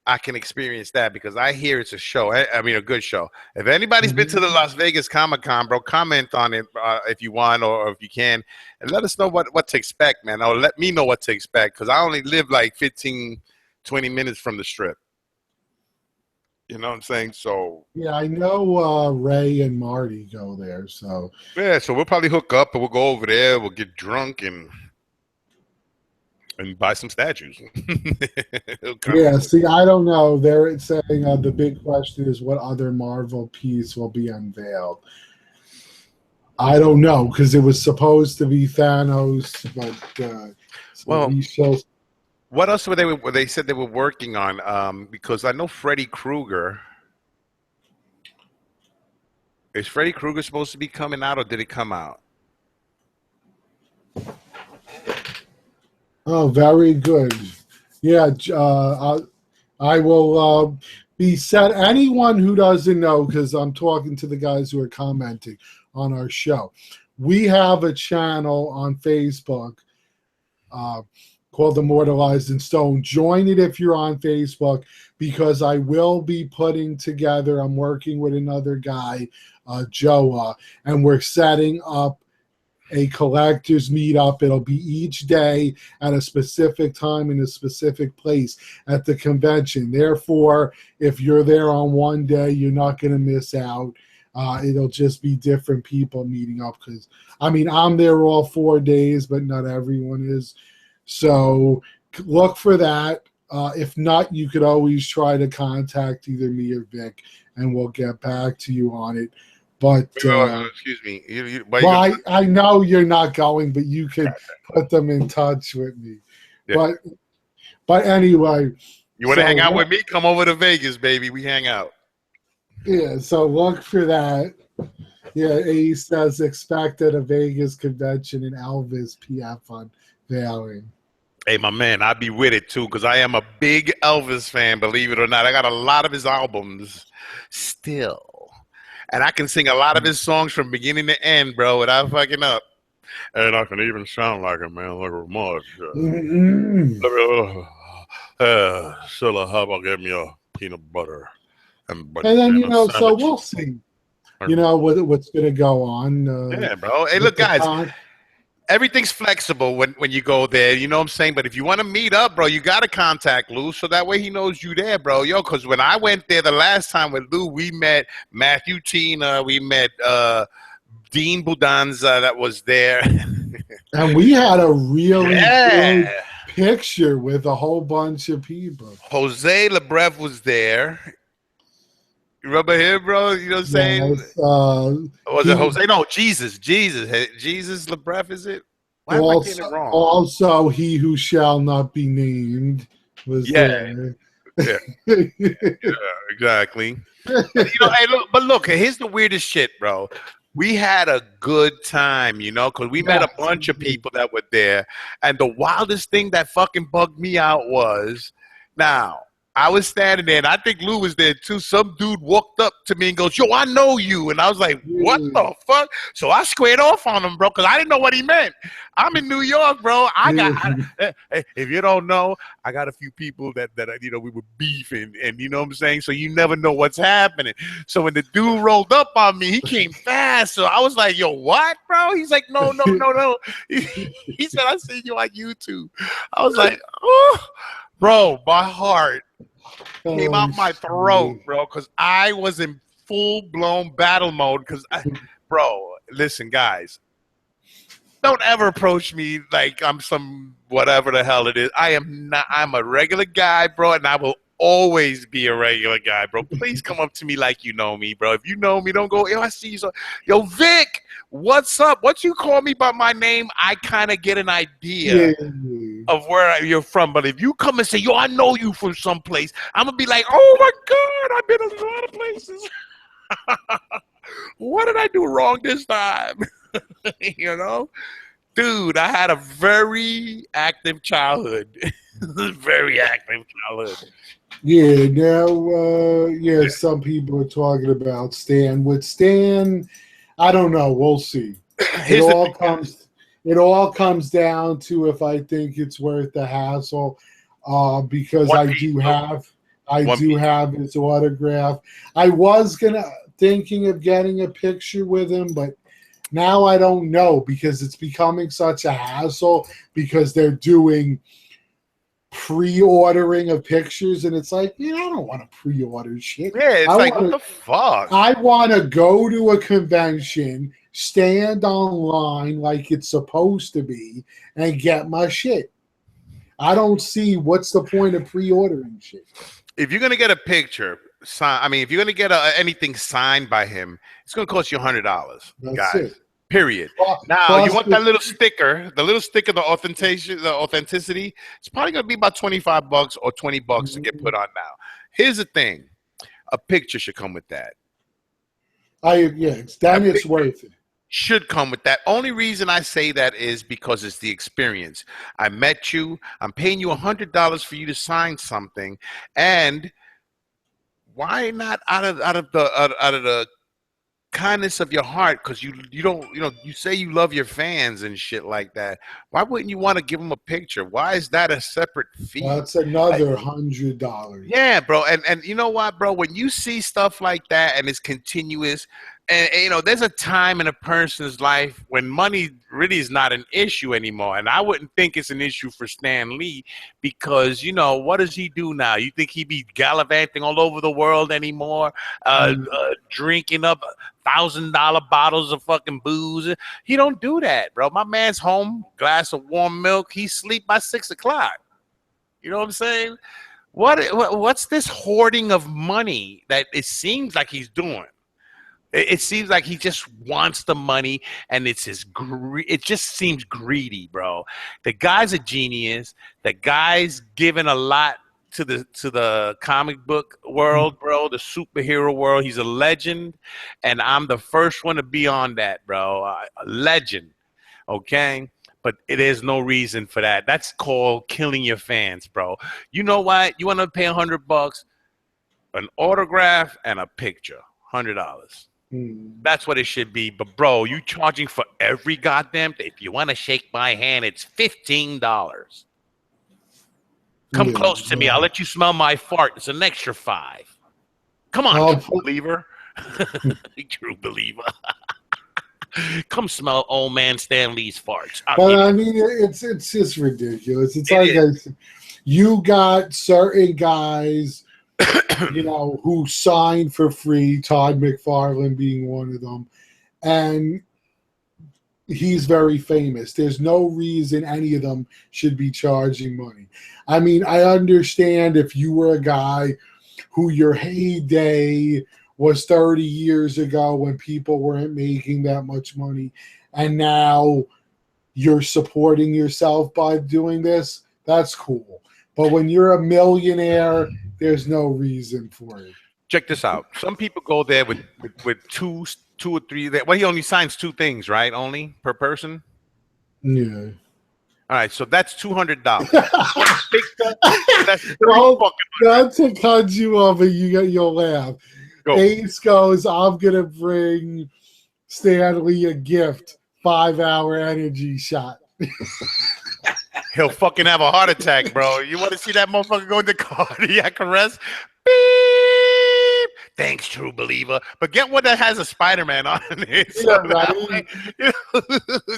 I can experience that, because I hear it's a show. I mean, a good show. If anybody's been to the Las Vegas Comic Con, bro, comment on it if you want, or if you can, and let us know what to expect, man. Or let me know what to expect, because I only live like 15, 20 minutes from the strip. You know what I'm saying? So, Yeah, I know Ray and Marty go there. So yeah, so we'll probably hook up and we'll go over there. We'll get drunk and buy some statues. yeah, see, I don't know. They're saying the big question is what other Marvel piece will be unveiled. I don't know, because it was supposed to be Thanos, but so Well, we shall. What else were they said they were working on? Because I know Freddy Krueger. Is Freddy Krueger supposed to be coming out, or did it come out? Oh, very good. Yeah, I will be set. Anyone who doesn't know, because I'm talking to the guys who are commenting on our show, we have a channel on Facebook uh, called Immortalized in Stone. Join it if you're on Facebook, because I will be putting together, I'm working with another guy, Joa, and we're setting up a collectors meetup. It'll be each day at a specific time in a specific place at the convention. Therefore, if you're there on one day, you're not going to miss out. It'll just be different people meeting up, because I mean, I'm there all 4 days, but not everyone is. So look for that. If not, you could always try to contact either me or Vic, and we'll get back to you on it. But Excuse me. well, I know you're not going, but you could put them in touch with me. Yeah. But anyway, You want to hang out with me? Come over to Vegas, baby. We hang out. Yeah, so look for that. Yeah, Ace says expected a Vegas convention in Elvis PF unveiling. Hey, my man, I'll be with it too, because I am a big Elvis fan, believe it or not. I got a lot of his albums still. And I can sing a lot of his songs from beginning to end, bro, without fucking up. And I can even sound like a man like Ramon. Silla, how about give me a peanut butter? And then, so we'll see. What's going to go on. Yeah, bro. Hey, look, guys. Everything's flexible when you go there, you know what I'm saying? But if you want to meet up, bro, you got to contact Lou, so that way he knows you there, bro. Yo, because when I went there the last time with Lou, we met Matthew Tina, we met Dean Budanza that was there. And we had a really good picture with a whole bunch of people. Jose Lebrev was there. You remember him, bro? You know what I'm saying? Yes, was it Jose? No, Jesus Lebrev, is it? Why am I getting it wrong? Also, he who shall not be named was there. Yeah, exactly. But look, here's the weirdest shit, bro. We had a good time, because we met a bunch of people that were there. And the wildest thing that fucking bugged me out was, now, I was standing there, and I think Lou was there too. Some dude walked up to me and goes, "Yo, I know you." And I was like, "What the fuck?" So I squared off on him, bro, because I didn't know what he meant. I'm in New York, bro. If you don't know, I got a few people that we were beefing, and you know what I'm saying? So you never know what's happening. So when the dude rolled up on me, he came fast. So I was like, "Yo, what, bro?" He's like, No. He said, "I seen you on YouTube." I was like, "Oh, bro, my heart came out my throat, bro, because I was in full-blown battle mode. Bro, listen, guys, don't ever approach me like I'm some whatever the hell it is. I am not. I'm a regular guy, bro, and I will always be a regular guy, bro. Please come up to me like you know me, bro. If you know me, don't go, "Yo, I see you." So, yo, Vic, what's up? Once you call me by my name, I kind of get an idea of where you're from. But if you come and say, "Yo, I know you from someplace," I'm going to be like, "Oh, my God, I've been in a lot of places." What did I do wrong this time? Dude, I had a very active childhood. Very active childhood. Yeah, now, some people are talking about Stan. With Stan, I don't know. We'll see. It all comes down to if I think it's worth the hassle, because I do have his autograph. I was thinking of getting a picture with him, but now I don't know, because it's becoming such a hassle, because they're doing pre-ordering of pictures, and it's like, I don't want to pre-order shit. Yeah, it's what the fuck? I want to go to a convention, stand online like it's supposed to be, and get my shit. I don't see what's the point of pre-ordering shit. If you're gonna get a picture, if you're gonna get anything signed by him, it's gonna cost you $100, guys. Period. Now you Plus, want that little sticker, the authenticity. It's probably gonna be about $25 or $20 to get put on now. Here's the thing: a picture should come with that. then it's worth it. Should come with that. Only reason I say that is because it's the experience. I met you. I'm paying you $100 for you to sign something, and why not out of the kindness of your heart, because you don't, you say you love your fans and shit like that. Why wouldn't you want to give them a picture? Why is that a separate fee? That's another $100. Yeah, bro. And you know what, bro? When you see stuff like that and it's continuous, and there's a time in a person's life when money really is not an issue anymore. And I wouldn't think it's an issue for Stan Lee, because what does he do now? You think he be gallivanting all over the world anymore, drinking up $1,000 bottles of fucking booze? He don't do that, bro. My man's home, glass of warm milk. He sleep by 6 o'clock. You know what I'm saying? What's this hoarding of money that it seems like he's doing? It seems like he just wants the money, and it just seems greedy, bro. The guy's a genius. The guy's given a lot to the comic book world, bro, the superhero world. He's a legend, and I'm the first one to be on that, bro. A legend, okay? But it is no reason for that. That's called killing your fans, bro. You know what? You want to pay $100, an autograph and a picture, $100. That's what it should be. But bro, you charging for every goddamn thing. If you want to shake my hand, it's $15. Come close to me. I'll let you smell my fart. It's an extra $5. Come on, true believer. True believer. Come smell old man Stan Lee's farts. But I mean, it's just ridiculous. It's like you got certain guys, who signed for free, Todd McFarlane being one of them, and he's very famous. There's no reason any of them should be charging money. I mean, I understand if you were a guy who your heyday was 30 years ago when people weren't making that much money, and now you're supporting yourself by doing this, that's cool. But when you're a millionaire, there's no reason for it. Check this out. Some people go there with two or three. Well, he only signs 2 things, right? Only per person? Yeah. All right, so that's $200. That's not to cut you off, but you'll laugh. Ace goes, I'm going to bring Stanley a gift, 5-hour energy shot. He'll fucking have a heart attack, bro. You want to see that motherfucker go into cardiac arrest? Beep. Thanks, true believer. But get one that has a Spider-Man on it. So right.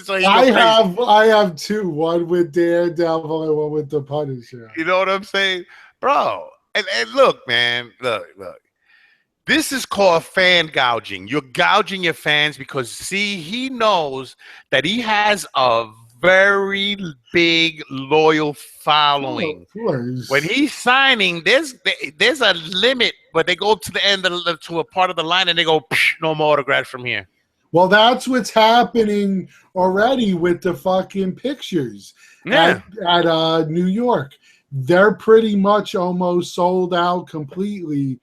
So I have 2, one with Daredevil and one with the Punisher. You know what I'm saying? Bro, and look, man, look. This is called fan gouging. You're gouging your fans because, see, he knows that he has a very big loyal following. When he's signing, there's a limit, but they go to the end to a part of the line and they go, no more autographs from here. Well, that's what's happening already with the fucking pictures at New York. They're pretty much almost sold out completely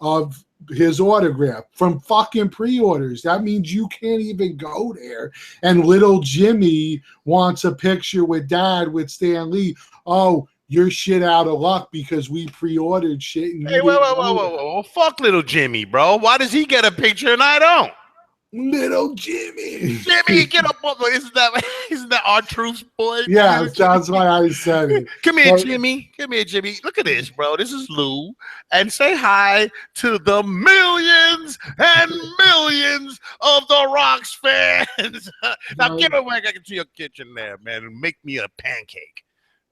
of his autograph from fucking pre-orders. That means you can't even go there. And little Jimmy wants a picture with Dad with Stan Lee. Oh, you're shit out of luck because we pre-ordered shit. And hey, whoa. Fuck little Jimmy, bro. Why does he get a picture and I don't? Little Jimmy. Jimmy, get up. Isn't that our truth, boy? Yeah, that's why I said it. Come here, Jimmy. Come here, Jimmy. Look at this, bro. This is Lou. And say hi to the millions and millions of the Rocks fans. Now get away to your kitchen there, man, and make me a pancake.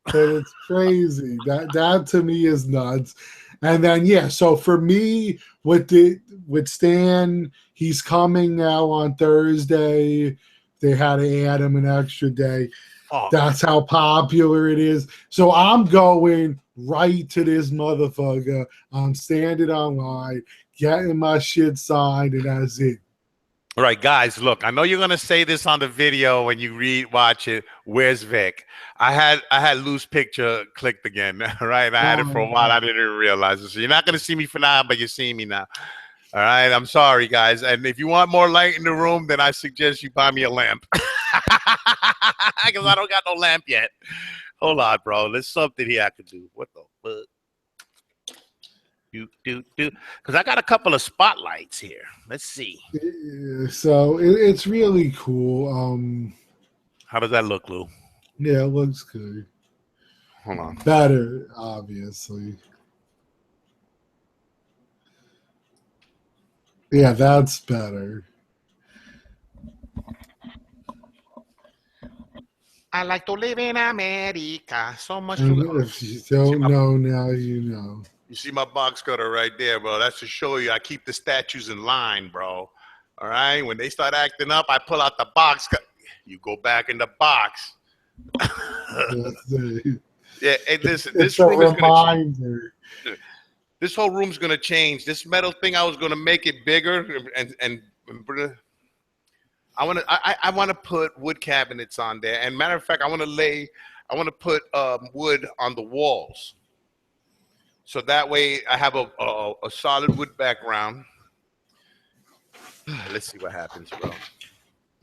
But it's crazy. That to me is nuts. And then so for me with Stan, he's coming now on Thursday. They had to add him an extra day. Oh. That's how popular it is. So I'm going right to this motherfucker. I'm standing online, getting my shit signed, and that's it. All right, guys, look, I know you're gonna say this on the video when you watch it. Where's Vic? I had loose picture clicked again, right? I had it for a while. I didn't even realize it. So you're not gonna see me for now, but you're seeing me now. All right, I'm sorry, guys. And if you want more light in the room, then I suggest you buy me a lamp. Because I don't got no lamp yet. Hold on, bro. There's something here I could do. What the fuck? Because I got a couple of spotlights here. Let's see. So it's really cool. How does that look, Lou? Yeah, it looks good. Hold on. Better, obviously. Yeah, that's better. I like to live in America. So much. And if you don't know now, you know. You see my box cutter right there, bro. That's to show you I keep the statues in line, bro. All right. When they start acting up, I pull out the box. You go back in the box. Yeah. Hey, listen. This room is gonna change. This whole room's gonna change. This metal thing, I was gonna make it bigger and I want to put wood cabinets on there. And matter of fact, I want to put wood on the walls. So that way I have a solid wood background. Let's see what happens, bro.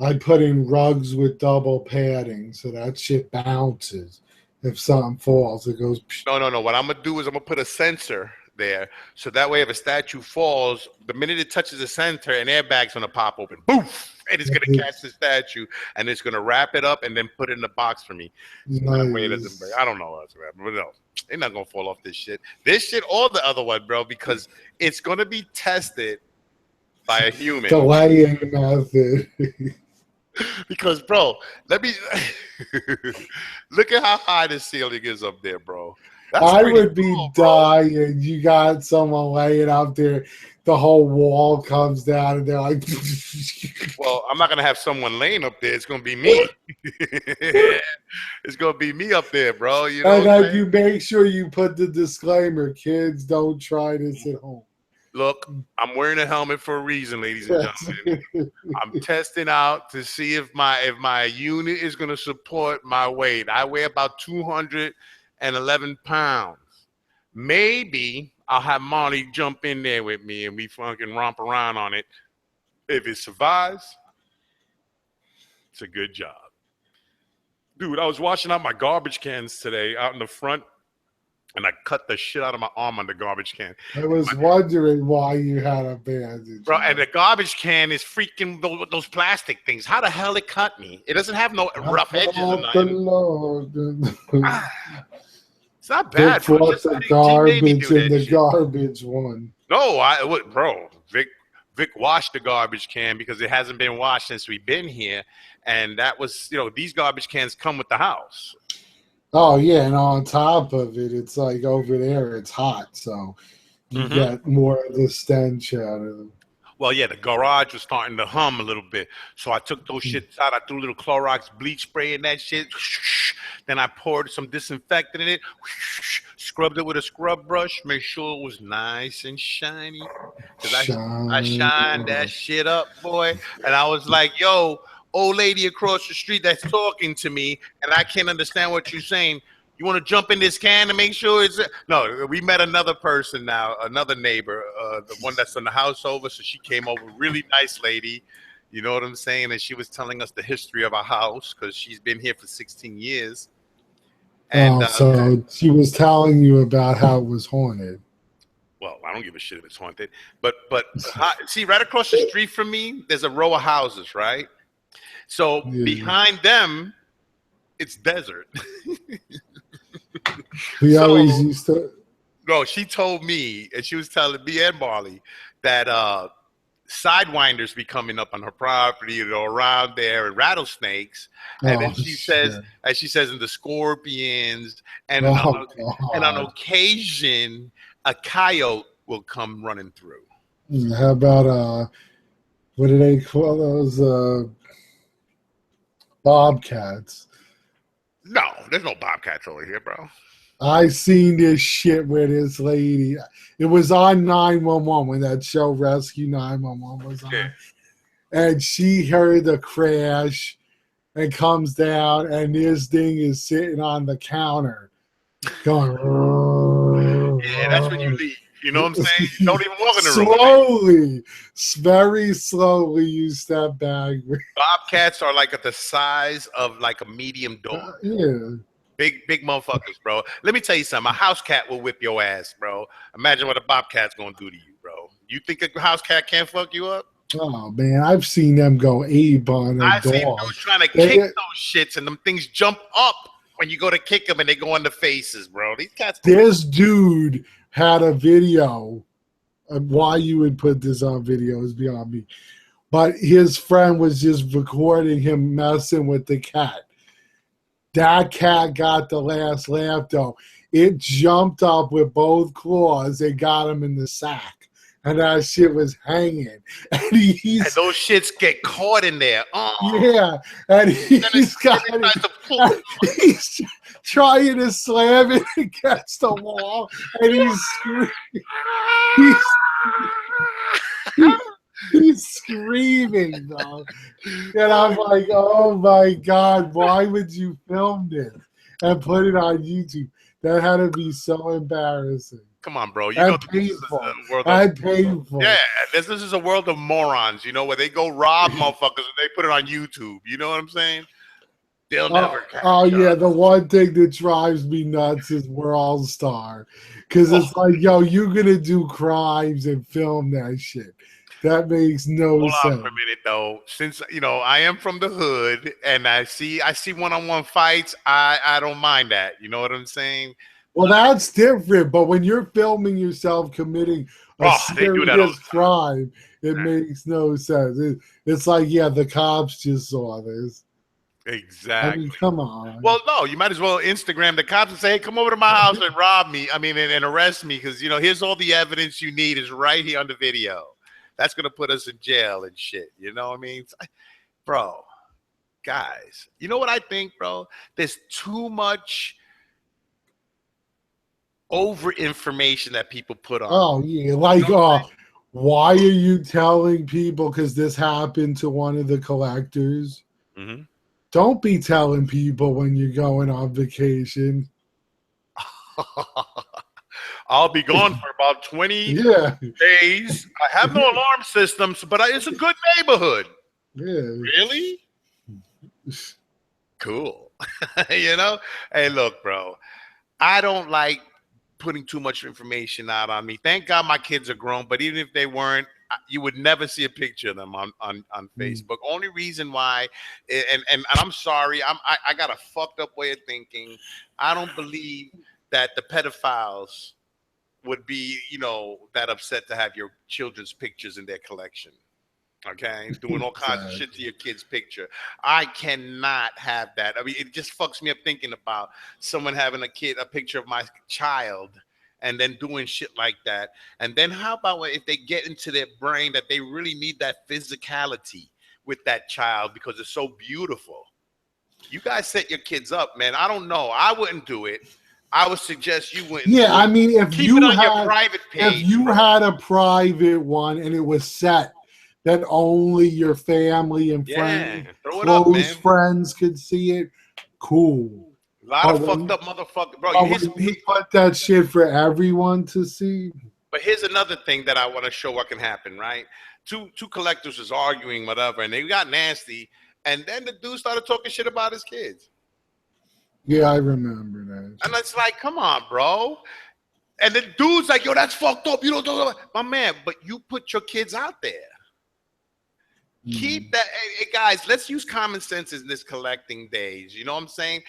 I put in rugs with double padding so that shit bounces. If something falls, it goes. No. What I'm going to do is I'm going to put a sensor there. So that way if a statue falls, the minute it touches the center, an airbag's going to pop open. Boof! And it's going to catch the statue and it's going to wrap it up and then put it in the box for me. Nice. That way it doesn't break. I don't know what's going to happen, but no. They're not going to fall off this shit. This shit or the other one, bro, because it's going to be tested by a human. The laying method. Because, bro, let me look at how high the ceiling is up there, bro. I would be dying. You got someone laying up there, the whole wall comes down, and they're like, well, I'm not going to have someone laying up there. It's going to be me. It's going to be me up there, bro. You know, and then you make sure you put the disclaimer, kids, don't try this at home. Look, I'm wearing a helmet for a reason, ladies and gentlemen. I'm testing out to see if my unit is going to support my weight. I weigh about 211 pounds. Maybe I'll have Marty jump in there with me and we fucking romp around on it. If it survives, it's a good job. Dude, I was washing out my garbage cans today out in the front, and I cut the shit out of my arm on the garbage can. I was wondering why you had a bandage. Bro, and the garbage can is freaking those plastic things. How the hell it cut me? It doesn't have no rough edges or nothing. It's not bad. Vic brought the garbage in the garbage one. No, bro. Vic washed the garbage can because it hasn't been washed since we've been here. And that was, these garbage cans come with the house. Oh, yeah, and on top of it, it's like over there, it's hot, so you get more of the stench out of them. Well, yeah, the garage was starting to hum a little bit, so I took those shits out. I threw a little Clorox bleach spray in that shit. Then I poured some disinfectant in it, scrubbed it with a scrub brush, made sure it was nice and shiny. Because I shined that shit up, boy, and I was like, yo, old lady across the street that's talking to me and I can't understand what you're saying. You want to jump in this can to make sure it's... No, we met another person now, another neighbor, the one that's in the house over. So she came over, really nice lady. You know what I'm saying? And she was telling us the history of our house because she's been here for 16 years. And, so she was telling you about how it was haunted. Well, I don't give a shit if it's haunted. But see, right across the street from me, there's a row of houses, right? So behind them, it's desert. We always used to. No, she told me, and she was telling me and Marley that sidewinders be coming up on her property or around there, and rattlesnakes. And then she says, and the scorpions, and on occasion, a coyote will come running through. How about what do they call those? Bobcats. No, there's no bobcats over here, bro. I seen this shit where this lady. It was on 911 when that show Rescue 911 was on. Yeah. and she heard the crash and comes down, and this thing is sitting on the counter going. Yeah, that's when you leave. You know what I'm saying? You don't even walk in the room. Slowly, very slowly, you step back. Bobcats are like at the size of like a medium dog. Yeah. Big motherfuckers, bro. Let me tell you something. A house cat will whip your ass, bro. Imagine what a bobcat's gonna do to you, bro. You think a house cat can't fuck you up? Oh man, I've seen them go ape on a I've seen dog. dudes trying to kick those shits, and them things jump up when you go to kick them, and they go on the faces, bro. These cats. This dude had a video. Why you would put this on video is beyond me. But his friend was just recording him messing with the cat. That cat got the last laugh, though. It jumped up with both claws and got him in the sack. And that shit was hanging. And those shits get caught in there. Oh. Yeah. And he's trying to slam it against the wall. And he's screaming, though. And I'm like, oh my God, why would you film this and put it on YouTube? That had to be so embarrassing. Come on, bro. You and know painful. Painful. Yeah, this is a world of morons, you know, where they go rob motherfuckers and they put it on YouTube. You know what I'm saying? They'll never catch yeah, the one thing that drives me nuts is we're all star. Because it's like, yo, you're going to do crimes and film that shit. That makes no sense. Hold on for a minute, though. Since, you know, I am from the hood and I see one-on-one fights, I don't mind that. You know what I'm saying? Well, that's different. But when you're filming yourself committing a serious crime, it makes no sense. It's like, yeah, the cops just saw this. Exactly. I mean, come on. Well, no, you might as well Instagram the cops and say, hey, come over to my house and rob me. I mean, and arrest me because, you know, here's all the evidence you need is right here on the video. That's going to put us in jail and shit. You know what I mean? Bro, guys, you know what I think, bro? There's too much over information that people put on. Oh, yeah. Like, you know why are you telling people? Because this happened to one of the collectors. Mm-hmm. Don't be telling people when you're going on vacation. I'll be gone for about 20 days. I have no alarm systems, but it's a good neighborhood. Yeah. Really? Cool. You know? Hey, look, bro. I don't like putting too much information out on me. Thank God my kids are grown, but even if they weren't, you would never see a picture of them on Facebook. Only reason why, and I'm sorry, I got a fucked up way of thinking. I don't believe that the pedophiles would be, you know, that upset to have your children's pictures in their collection. Okay, doing all kinds of shit to your kid's picture. I cannot have that. I mean, it just fucks me up thinking about someone having a picture of my child, and then doing shit like that. And then how about if they get into their brain that they really need that physicality with that child because it's so beautiful? You guys set your kids up, man. I don't know. I wouldn't do it. I would suggest you wouldn't. Yeah, I mean, if keep it on your private page. If you had a private one and it was set that only your family and friends, close friends could see it, cool. A lot of fucked up motherfuckers, bro. You put that shit for everyone to see. But here's another thing that I want to show what can happen, right? Two collectors was arguing, whatever, and they got nasty, and then the dude started talking shit about his kids. Yeah, I remember that. And it's like, come on, bro. And the dude's like, yo, that's fucked up. You don't talk about my man, but you put your kids out there. Keep that. Hey, guys, let's use common sense in this collecting days. You know what I'm saying?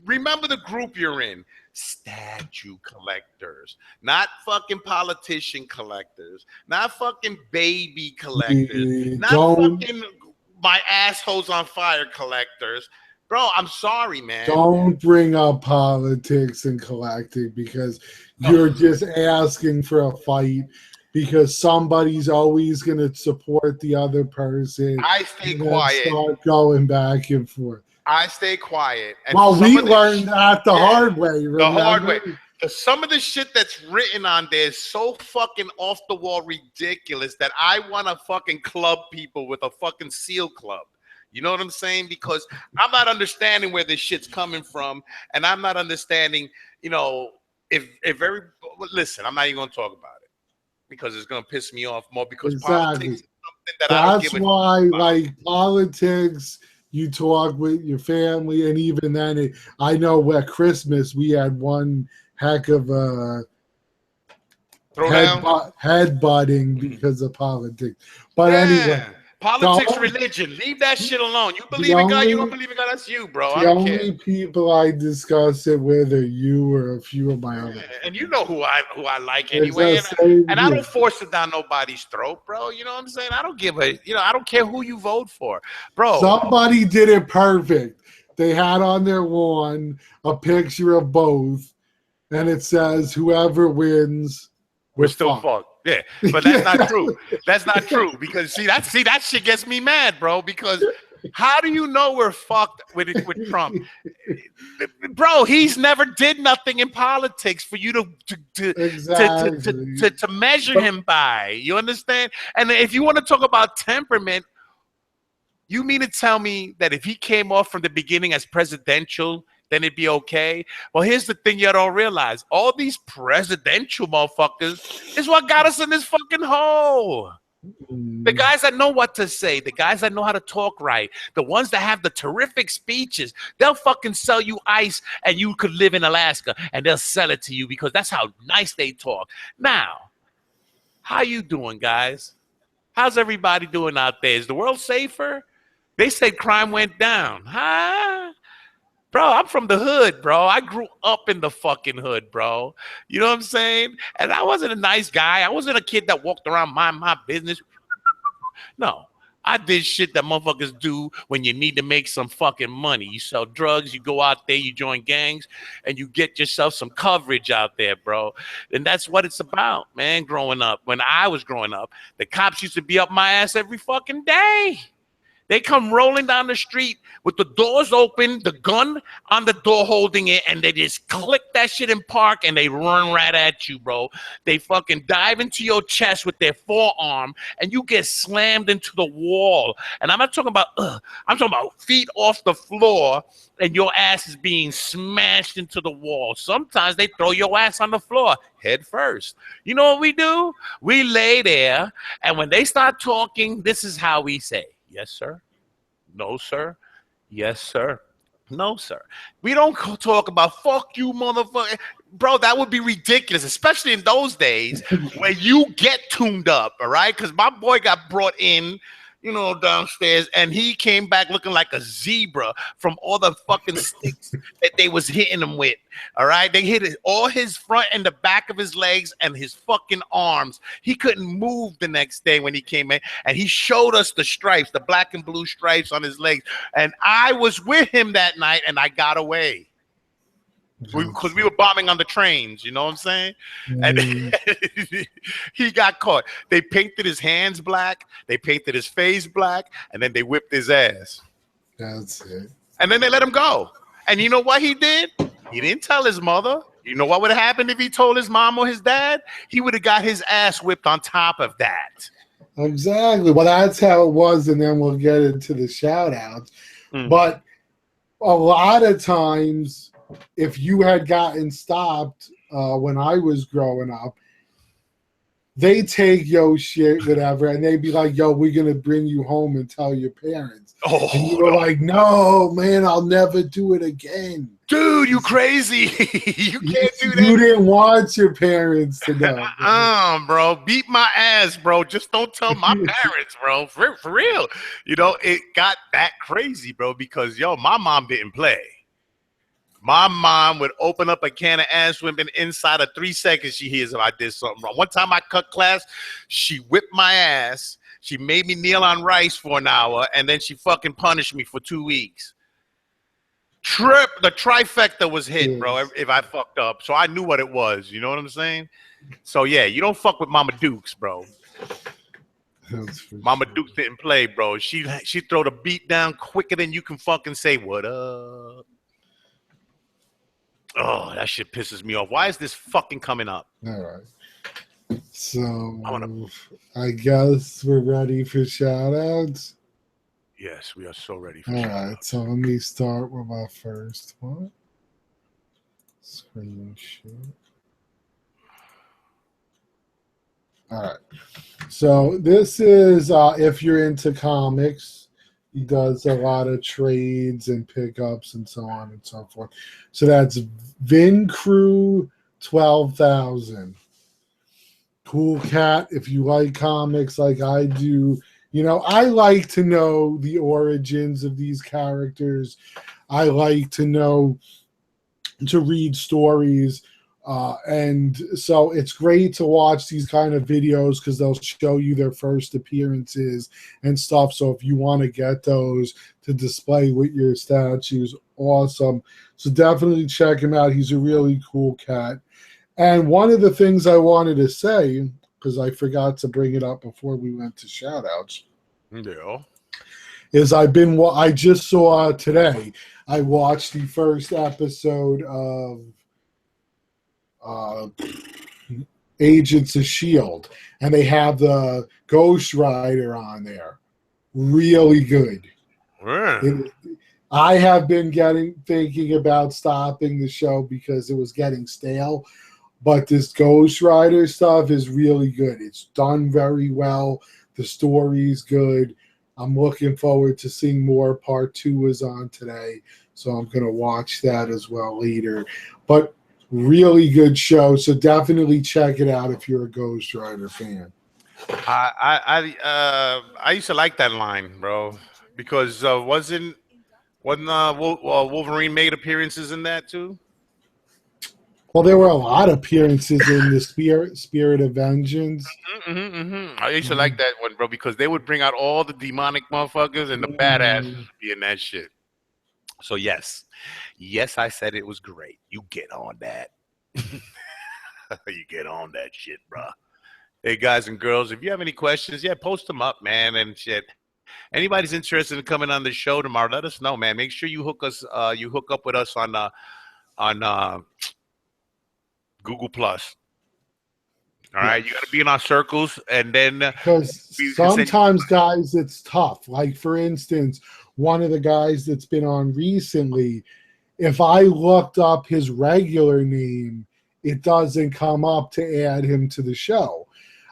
Remember the group you're in. Statue collectors, not fucking politician collectors, not fucking baby collectors, not fucking my assholes on fire collectors. Bro, I'm sorry, man. Don't bring up politics and collecting because you're just asking for a fight. Because somebody's always going to support the other person. I stay quiet. Start going back and forth. I stay quiet. And well, we learned that the hard way. Remember? The hard way. some of the shit that's written on there is so fucking off the wall ridiculous that I want to fucking club people with a fucking seal club. You know what I'm saying? Because I'm not understanding where this shit's coming from, and I'm not understanding, you know, if every listen, I'm not even gonna talk about it because it's gonna piss me off more because politics Exactly. is something that I don't That's give a why, shit about. like politics, you talk with your family, and even then, I know at Christmas we had one heck of a Throwdown. headbutting because of politics. But anyway, Yeah. the Politics, religion. Leave that shit alone. You the believe in God, you don't only believe in God, that's you, bro. I the don't care. only people I discuss it with are you or a few of my other And friends. you know who I like It's anyway. the And same and I here. don't force it down nobody's throat, bro. You know what I'm saying? I don't give a I don't care who you vote for. Bro, Somebody did it perfect. They had on their lawn a picture of both, and it says, "Whoever wins, we're we're still fucked." fucked. Yeah. But that's not true. That's not true. Because see that shit gets me mad, bro. Because how do you know we're fucked with Trump? Bro, he's never did nothing in politics for you Exactly. to measure him by. You understand? And if you want to talk about temperament, you mean to tell me that if he came off from the beginning as presidential, then it'd be okay? Well, here's the thing you don't realize. All these presidential motherfuckers is what got us in this fucking hole. The guys that know what to say, the guys that know how to talk right, the ones that have the terrific speeches, they'll fucking sell you ice and you could live in Alaska and they'll sell it to you because that's how nice they talk. Now, how you doing, guys? How's everybody doing out there? Is the world safer? They said crime went down. Huh? Bro, I'm from the hood, bro. I grew up in the fucking hood, bro. You know what I'm saying? And I wasn't a nice guy. I wasn't a kid that walked around mind my business. No, I did shit that motherfuckers do when you need to make some fucking money. You sell drugs, you go out there, you join gangs, and you get yourself some coverage out there, bro. And that's what it's about, man, growing up. When I was growing up, the cops used to be up my ass every fucking day. They come rolling down the street with the doors open, the gun on the door holding it, and they just click that shit in park and they run right at you, bro. They fucking dive into your chest with their forearm and you get slammed into the wall. And I'm not talking about, I'm talking about feet off the floor and your ass is being smashed into the wall. Sometimes they throw your ass on the floor head first. You know what we do? We lay there, and when they start talking, this is how we say. Yes, sir. No, sir. Yes, sir. No, sir. We don't talk about fuck you, motherfucker. Bro, that would be ridiculous, especially in those days where you get tuned up, all right? Because my boy got brought in, downstairs, and he came back looking like a zebra from all the fucking sticks that they was hitting him with, all right? They hit all his front and the back of his legs and his fucking arms. He couldn't move the next day when he came in, and he showed us the stripes, the black and blue stripes on his legs, and I was with him that night, and I got away. Because we were bombing on the trains, you know what I'm saying? And he got caught. They painted his hands black, they painted his face black, and then they whipped his ass. That's it. And then they let him go. And you know what he did? He didn't tell his mother. You know what would have happened if he told his mom or his dad? He would have got his ass whipped on top of that. Exactly. Well, that's how it was, and then we'll get into the shout outs. But a lot of times, if you had gotten stopped when I was growing up, they take yo shit, whatever, and they'd be like, yo, we're going to bring you home and tell your parents. Oh, and you were like, no, man, I'll never do it again. Dude, you crazy. You can't do that. You didn't want your parents to know. Bro. Beat my ass, bro. Just don't tell my parents, bro. For real. It got that crazy, bro, because, my mom didn't play. My mom would open up a can of ass whipping inside of 3 seconds. She hears if I did something wrong. One time I cut class, she whipped my ass. She made me kneel on rice for an hour, and then she fucking punished me for 2 weeks. The trifecta was hit, bro, if I fucked up. So I knew what it was. You know what I'm saying? So, yeah, you don't fuck with Mama Dukes, bro. Mama Dukes didn't play, bro. She throw the beat down quicker than you can fucking say, what up? Oh, that shit pisses me off. Why is this fucking coming up? All right. I want So I guess we're ready for shout outs. Yes, we are so ready for All shout right. outs. So let me start with my first one. Screen share. All right. So this is if you're into comics, he does a lot of trades and pickups and so on and so forth. So that's Vin Crew 12,000. Cool cat. If you like comics like I do, I like to know the origins of these characters. I like to read stories. And so it's great to watch these kind of videos because they'll show you their first appearances and stuff. So if you want to get those to display with your statues, awesome. So definitely check him out. He's a really cool cat. And one of the things I wanted to say, because I forgot to bring it up before we went to shout outs, Yeah. is I just saw today, I watched the first episode of uh, Agents of S.H.I.E.L.D., and they have the Ghost Rider on there. Really good. Yeah. It, I have been thinking about stopping the show because it was getting stale, but this Ghost Rider stuff is really good. It's done very well. The story's good. I'm looking forward to seeing more. Part 2 is on today, so I'm going to watch that as well later. But really good show, so definitely check it out if you're a Ghost Rider fan. I used to like that line, bro, because wasn't Wolverine made appearances in that too? Well, there were a lot of appearances in the Spirit of Vengeance. I used to like that one, bro, because they would bring out all the demonic motherfuckers and the badasses would be in that shit. So yes, I said it was great. You get on that. You get on that shit, bro. Hey guys and girls, if you have any questions, yeah, post them up, man, and shit. Anybody's interested in coming on the show tomorrow, let us know, man. Make sure you hook up with us on Google Plus. All Yeah. right, you got to be in our circles, and then Because we can send you. sometimes, guys, it's tough. Like, for instance, one of the guys that's been on recently, if I looked up his regular name, it doesn't come up to add him to the show.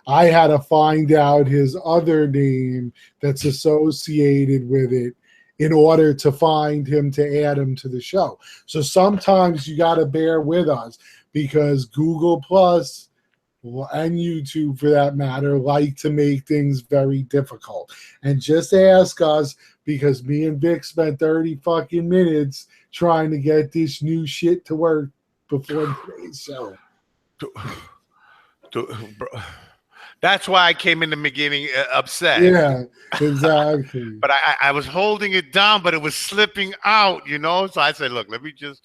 I had to find out his other name that's associated with it in order to find him to add him to the show. So sometimes you got to bear with us because Google Plus and YouTube, for that matter, like to make things very difficult. And just ask us because me and Vic spent 30 fucking minutes trying to get this new shit to work before today's show. Bro, that's why I came in the beginning upset. Yeah, exactly. But I was holding it down, but it was slipping out, you know. So I said, "Look, let me just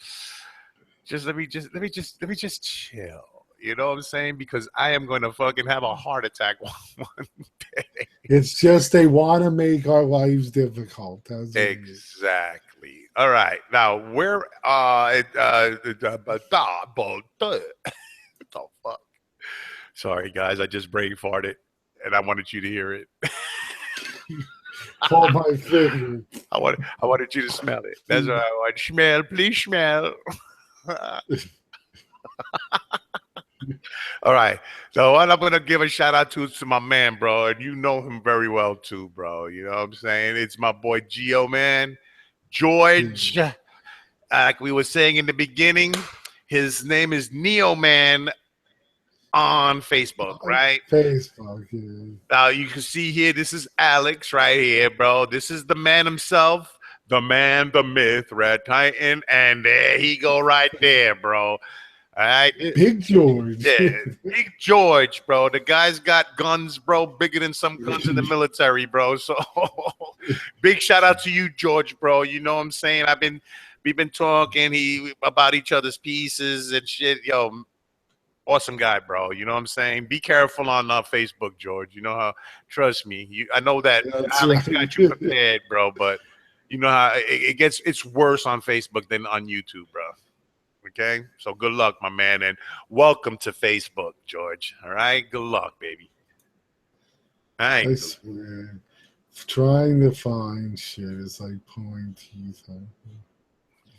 chill." You know what I'm saying? Because I am going to fucking have a heart attack one day. It's just they want to make our lives difficult. That's Exactly. All right. Now, where the fuck? Sorry, guys. I just brain farted, and I wanted you to hear it. Pull my finger. I wanted you to smell it. That's what I want. Smell, please smell. All right. So what I'm gonna give a shout out to my man, bro, and you know him very well too, bro. You know what I'm saying? It's my boy Gio, man. George. Like we were saying in the beginning, his name is Neo Man on Facebook, right? Facebook. Yeah. Now you can see here, this is Alex right here, bro. This is the man himself, the man, the myth, Red Titan, and there he go right there, bro. All right. Big George. Yeah, Big George, bro. The guy's got guns, bro, bigger than some guns in the military, bro. So big shout out to you, George, bro. You know what I'm saying? We've been talking about each other's pieces and shit. Yo, awesome guy, bro. You know what I'm saying? Be careful on Facebook, George. You know how? Trust me. I know that That's Alex right. got you prepared, bro. But you know how it's worse on Facebook than on YouTube, bro. Okay, so good luck, my man, and welcome to Facebook, George. All right, good luck, baby. All right. I swear. Trying to find shit is like pulling teeth on.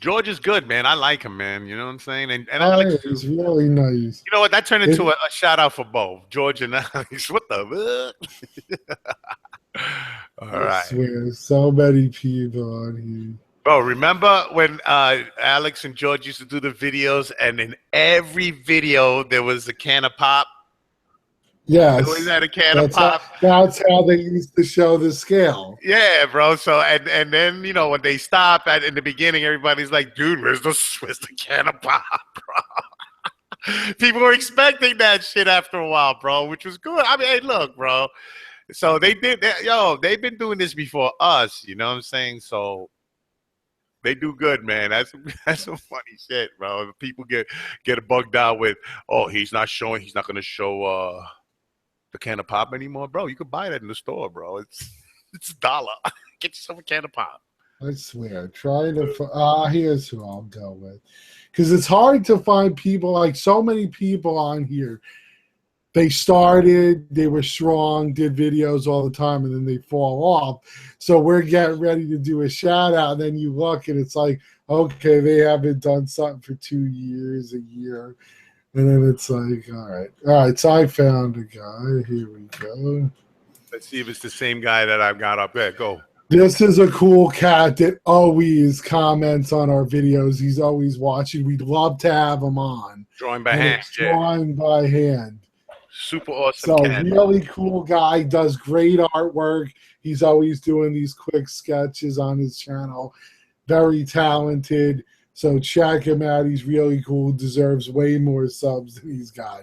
George is good, man. I like him, man. You know what I'm saying? And Oh, Alex yeah, too. he's really nice. You know what? That turned It, into a shout out for both George and Alex. What the? All I right. swear, so many people on here. Bro, remember when Alex and George used to do the videos, and in every video there was a can of pop? They always Yes, had a can of pop. that's how they used to show the scale. Yeah, bro. So and then when they stop at in the beginning, everybody's like, "Dude, where's the can of pop, bro?" People were expecting that shit after a while, bro, which was good. I mean, hey, look, bro. So they've been doing this before us. You know what I'm saying? So they do good, man. That's some funny shit, bro. People get bugged out with, oh, he's not going to show the can of pop anymore, bro. You could buy that in the store, bro. It's $1. Get yourself a can of pop. I swear, trying to. Here's who I'll go with, because it's hard to find people like so many people on here. They started, they were strong, did videos all the time, and then they fall off. So we're getting ready to do a shout out, and then you look and it's like, okay, they haven't done something for 2 years, a year. And then it's like, all right. All right, so I found a guy. Here we go. Let's see if it's the same guy that I've got up there. Go. This is a cool cat that always comments on our videos. He's always watching. We'd love to have him on. Drawing by hand. Drawing by hand. Super awesome. So cat. really cool guy, does great artwork. He's always doing these quick sketches on his channel. Very talented. So check him out. He's really cool. Deserves way more subs than he's got.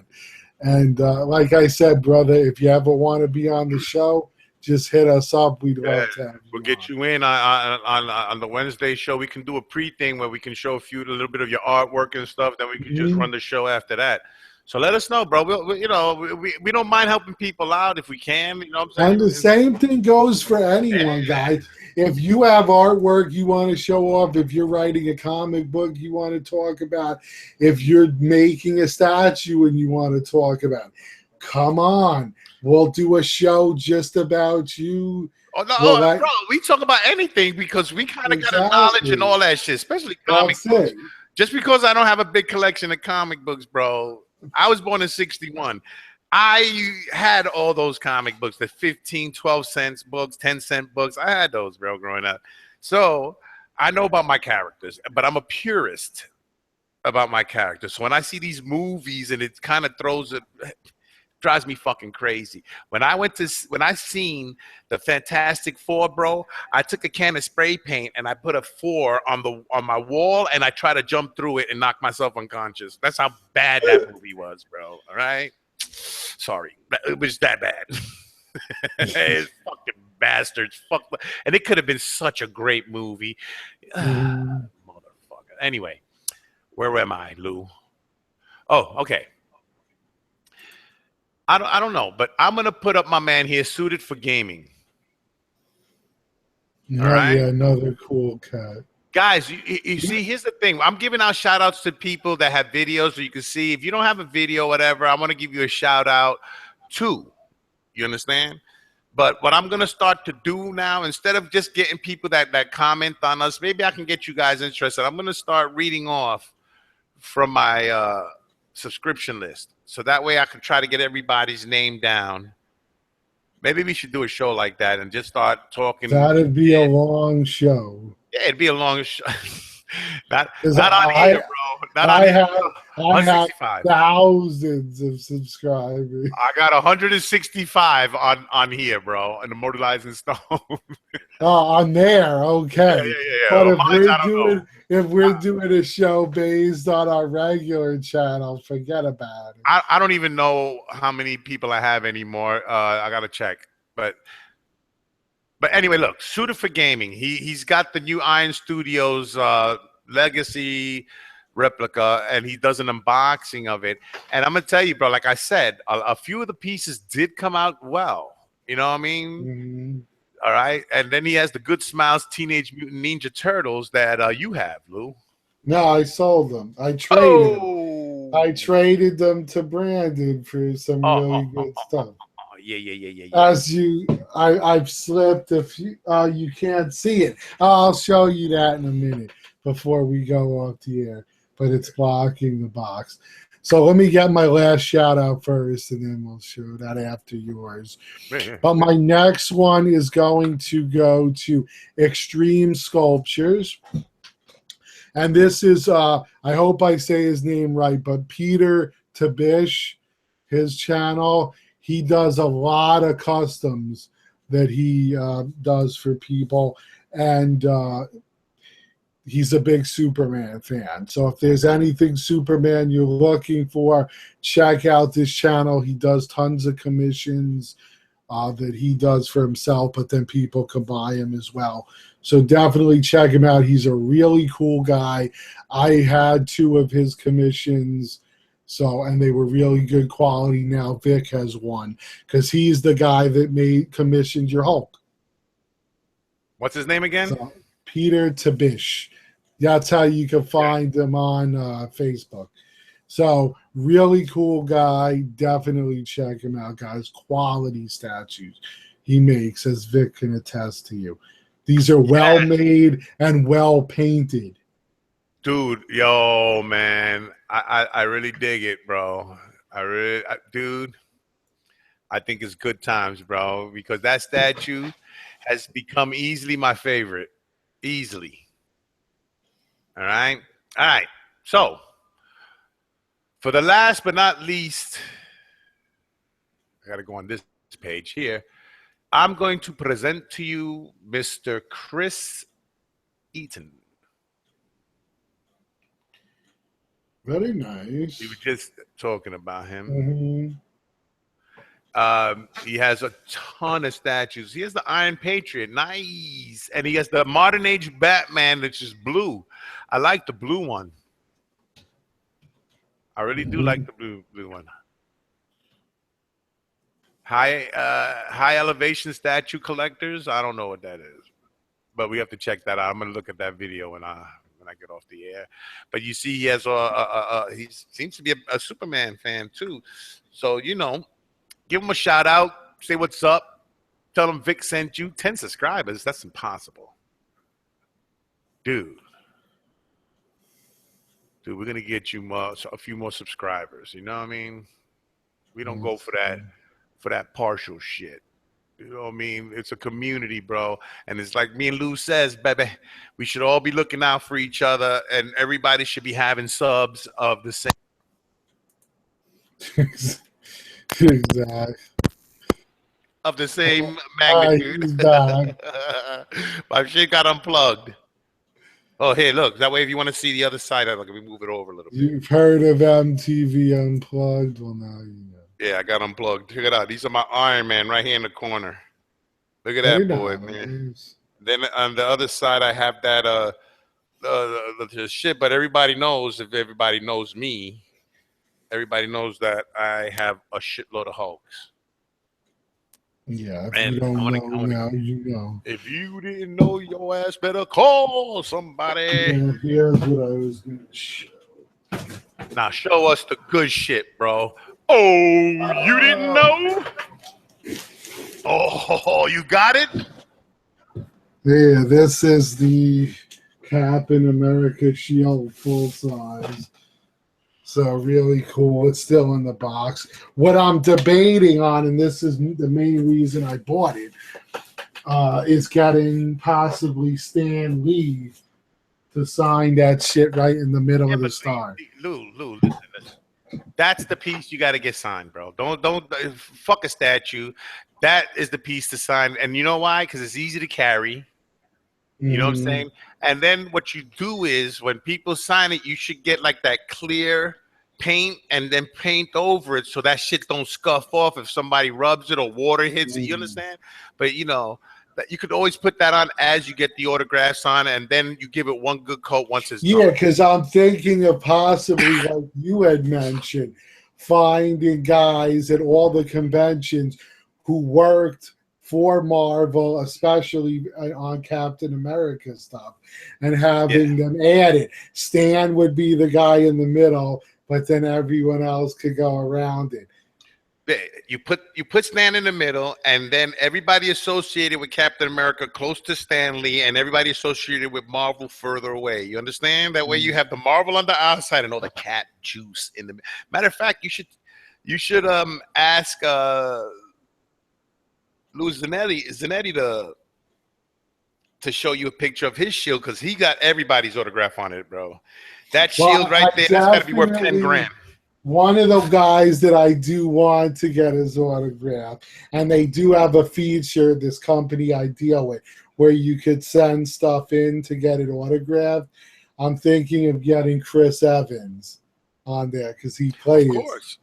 And like I said, brother, if you ever want to be on the show, just hit us up. We'd love to have you. We'll get you in on the Wednesday show. We can do a pre-thing where we can show a little bit of your artwork and stuff. Then we can just run the show after that. So let us know, bro. We don't mind helping people out if we can. You know what I'm saying? And the same thing goes for anyone, guys. If you have artwork you want to show off, if you're writing a comic book you want to talk about, if you're making a statue and you want to talk about, come on. We'll do a show just about you. Oh, no, bro, we talk about anything because we kind of got a knowledge and all that shit, especially comic books. Just because I don't have a big collection of comic books, bro. I was born in 61. I had all those comic books, the 15, 12 cents books, 10-cent books. I had those, bro, growing up. So I know about my characters, but I'm a purist about my characters. So when I see these movies and it kind of drives me fucking crazy. When I seen the Fantastic Four, bro, I took a can of spray paint and I put a 4 on my wall and I tried to jump through it and knock myself unconscious. That's how bad that movie was, bro. All right, sorry, it was that bad. It's fucking bastards, fuck, and it could have been such a great movie. Motherfucker. Anyway, where am I, Lou? Oh, okay. I don't know, but I'm gonna put up my man here, Suited for Gaming. All right? Yeah, another cool cat. Guys, you see, here's the thing. I'm giving out shout outs to people that have videos so you can see. If you don't have a video, whatever, I want to give you a shout out too. You understand? But what I'm gonna start to do now, instead of just getting people that comment on us, maybe I can get you guys interested. I'm gonna start reading off from my subscription list. So that way I can try to get everybody's name down. Maybe we should do a show like that and just start talking. That'd be a long show. Yeah, it'd be a long show. not on here, bro. Not on here. I have thousands of subscribers. I got 165 on here, bro, and Immortalized in Stone. On there, okay. Yeah. But if we're doing a show based on our regular channel, forget about it. I don't even know how many people I have anymore. I gotta check, but anyway, look, Suited for Gaming. He's got the new Iron Studios Legacy replica, and he does an unboxing of it. And I'm gonna tell you, bro, like I said, a few of the pieces did come out well. You know what I mean? Mm-hmm. All right, and then he has the Good Smiles Teenage Mutant Ninja Turtles that you have, Lou. No, I sold them. I traded them. I Oh. traded them to Brandon for some Oh, really good stuff. yeah, yeah, yeah, yeah, yeah. As I've slipped a few. You can't see it. I'll show you that in a minute before we go off the air. But it's blocking the box. So let me get my last shout out first, and then we'll show that after yours. Yeah, But my next one is going to go to Extreme Sculptures. And this is, I hope I say his name right, but Peter Tabish, his channel, he does a lot of customs that he does for people. And he's a big Superman fan. So if there's anything Superman you're looking for, check out this channel. He does tons of commissions that he does for himself, but then people can buy him as well. So definitely check him out. He's a really cool guy. I had 2 of his commissions, and they were really good quality. Now Vic has one because he's the guy that commissioned your Hulk. what's his name again? So Peter Tabish. That's how you can find him on Facebook. So really cool guy. Definitely check him out, guys. Quality statues he makes, as Vic can attest to you. These are well made and well painted. Dude, yo, man, I really dig it, bro. Dude, I think it's good times, bro, because that statue has become easily my favorite. Easily. All right. All right. So, for the last but not least, I got to go on this page here. I'm going to present to you Mr. Chris Eaton. Very nice. We were just talking about him. Mm-hmm. He has a ton of statues. He has the Iron Patriot, nice, and he has the modern age Batman, which is blue. I like the blue one. I really do like the blue one. High elevation statue collectors. I don't know what that is, but we have to check that out. I'm gonna look at that video when I get off the air. But you see, he has he seems to be a Superman fan too. So give him a shout out. Say what's up. Tell him Vic sent you. 10 subscribers. That's impossible, dude. We're gonna get you a few more subscribers. You know what I mean? We don't go for that partial shit. You know what I mean? It's a community, bro. And it's like me and Lou says, baby, we should all be looking out for each other, and everybody should be having subs of the same. Exactly. Of the same magnitude. My shit got unplugged. Oh, hey, look. That way, if you want to see the other side of it, we move it over a little bit. You've heard of MTV Unplugged? Well, now you know. Yeah, I got unplugged. Check it out. These are my Iron Man right here in the corner. Look at that boy, man. Then on the other side, I have that the shit. But everybody knows, if everybody knows me, everybody knows that I have a shitload of Hulks. Yeah, if you don't know now, you know. If you didn't know, your ass better call somebody. Yeah, here's what I was going to show. Now show us the good shit, bro. Oh, you didn't know? Oh, you got it? Yeah, this is the Captain America shield full size. So really cool. It's still in the box. What I'm debating on, and this is the main reason I bought it, is getting possibly Stan Lee to sign that shit right in the middle of the star. Lou, listen. That's the piece you got to get signed, bro. Don't fuck a statue. That is the piece to sign, and you know why? Because it's easy to carry. You know what I'm saying? And then what you do is when people sign it, you should get like that clear paint and then paint over it so that shit don't scuff off if somebody rubs it or water hits it. You understand? But that you could always put that on as you get the autographs on, and then you give it one good coat once it's done. Yeah, because I'm thinking of possibly, like you had mentioned, finding guys at all the conventions who worked for Marvel, especially on Captain America stuff, and Yeah. having them added. Stan would be the guy in the middle, but then everyone else could go around it. You put Stan in the middle, and then everybody associated with Captain America close to Stanley, and everybody associated with Marvel further away. You understand? That way, you have the Marvel on the outside and all the cat juice in the. Matter of fact, you should ask Louis Zanetti to show you a picture of his shield, because he got everybody's autograph on it, bro. That shield Well, right I there, that's got to be worth 10 definitely grand. one of the guys that I do want to get his autograph, and they do have a feature, this company I deal with, where you could send stuff in to get it autographed. I'm thinking of getting Chris Evans on there because he plays Of course.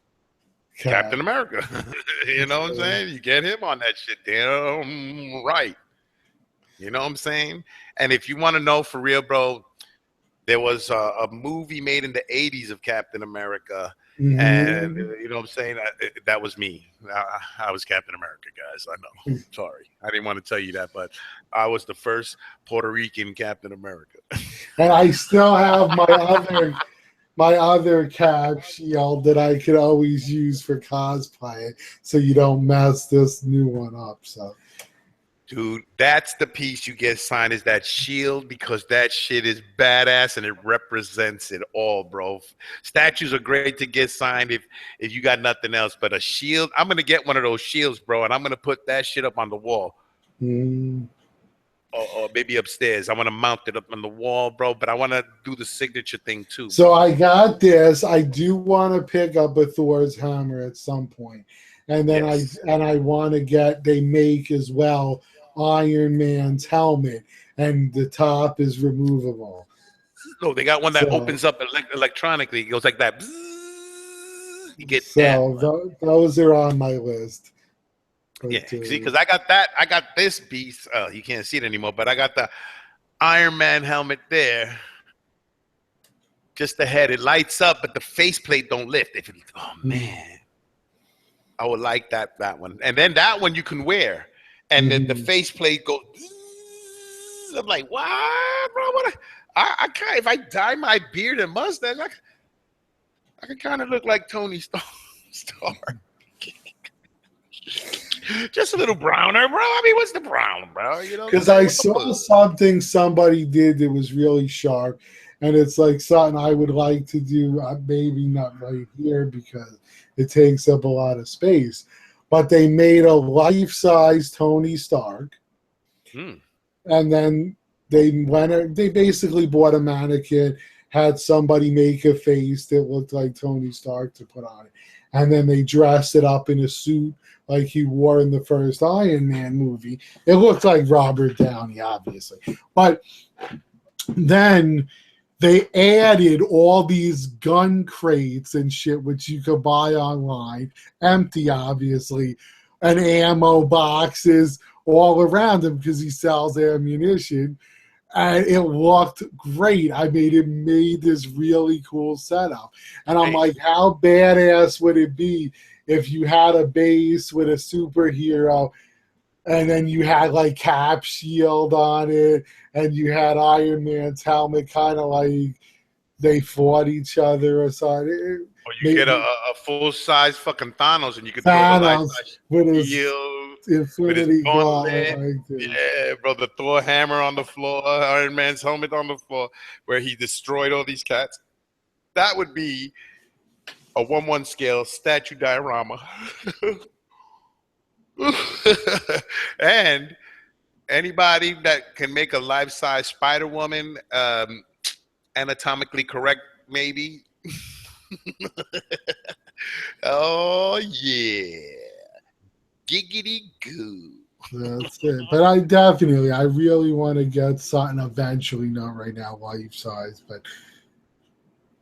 Captain America. You know what I'm saying? You get him on that shit. Damn right. You know what I'm saying? And if you want to know for real, bro, there was a movie made in the 80s of Captain America. Mm-hmm. And you know what I'm saying? That was me. I was Captain America, guys. I know. Sorry. I didn't want to tell you that, but I was the first Puerto Rican Captain America. And I still have my other cap shield that I could always use for cosplay, so you don't mess this new one up. So, dude, that's the piece you get signed, is that shield, because that shit is badass and it represents it all, bro. Statues are great to get signed if you got nothing else, but a shield, I'm gonna get one of those shields, bro, and I'm gonna put that shit up on the wall. Or maybe upstairs. I want to mount it up on the wall, bro, but I want to do the signature thing too. So I got this. I do want to pick up a Thor's hammer at some point. And then Yes. I want to get, they make as well Iron Man's helmet, and the top is removable. No, they got one that opens up electronically. It goes like that. You get that. Those are on my list. Yeah, see, because I got this beast. You can't see it anymore, but I got the Iron Man helmet there. Just the head, it lights up, but the faceplate don't lift. Oh man, I would like that one. And then that one you can wear, and then the faceplate goes. I'm like, what, bro? I kind, if I dye my beard and mustache, I can kind of look like Tony Stark. Just a little browner, bro. I mean, what's the brown, bro? You know, because I saw something somebody did that was really sharp, and it's like something I would like to do. Maybe not right here because it takes up a lot of space, but they made a life-size Tony Stark, and then they basically bought a mannequin, had somebody make a face that looked like Tony Stark to put on it, and then they dressed it up in a suit like he wore in the first Iron Man movie. It looked like Robert Downey, obviously. But then they added all these gun crates and shit, which you could buy online, empty, obviously, and ammo boxes all around him because he sells ammunition. And it looked great. I made this really cool setup. And I'm like, how badass would it be if you had a base with a superhero and then you had like Cap shield on it and you had Iron Man's helmet, kind of like they fought each other or something. Or you get a full-size fucking Thanos and you could Thanos throw the with his Infinity Gauntlet. Yeah, bro, the Thor hammer on the floor, Iron Man's helmet on the floor, where he destroyed all these cats. That would be a 1:1 scale statue diorama. And anybody that can make a life-size Spider-Woman, anatomically correct, maybe. Oh yeah, giggity goo. That's it. But I really want to get something eventually, not right now, life-size, but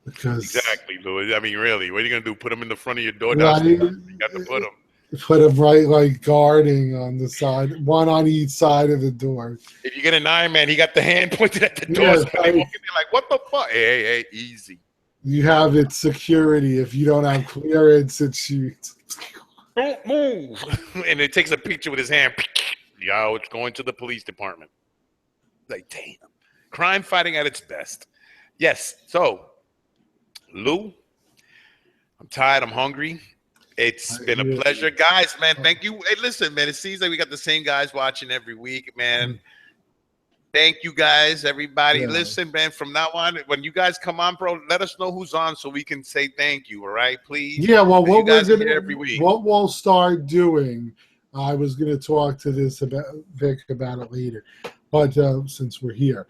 because exactly, Louis. I mean, really, what are you gonna do? Put them in the front of your door? Right. You got to put them. Put them right, like guarding on the side, one on each side of the door. If you get an Iron Man, he got the hand pointed at the door. So they walk in there like, what the fuck? Hey, easy. You have it security. If you don't have clearance, it shoots. Don't move. And it takes a picture with his hand. Yo, it's going to the police department. Like, damn. Crime fighting at its best. Yes. So, Lou, I'm tired. I'm hungry. It's been a pleasure. Guys, man, thank you. Hey, listen, man, it seems like we got the same guys watching every week, man. Thank you, guys, everybody. Yeah. Listen, man, from now on, when you guys come on, bro, let us know who's on so we can say thank you, all right? Please. Yeah, well, what we'll start doing, I was going to talk to Vic about it later, but since we're here,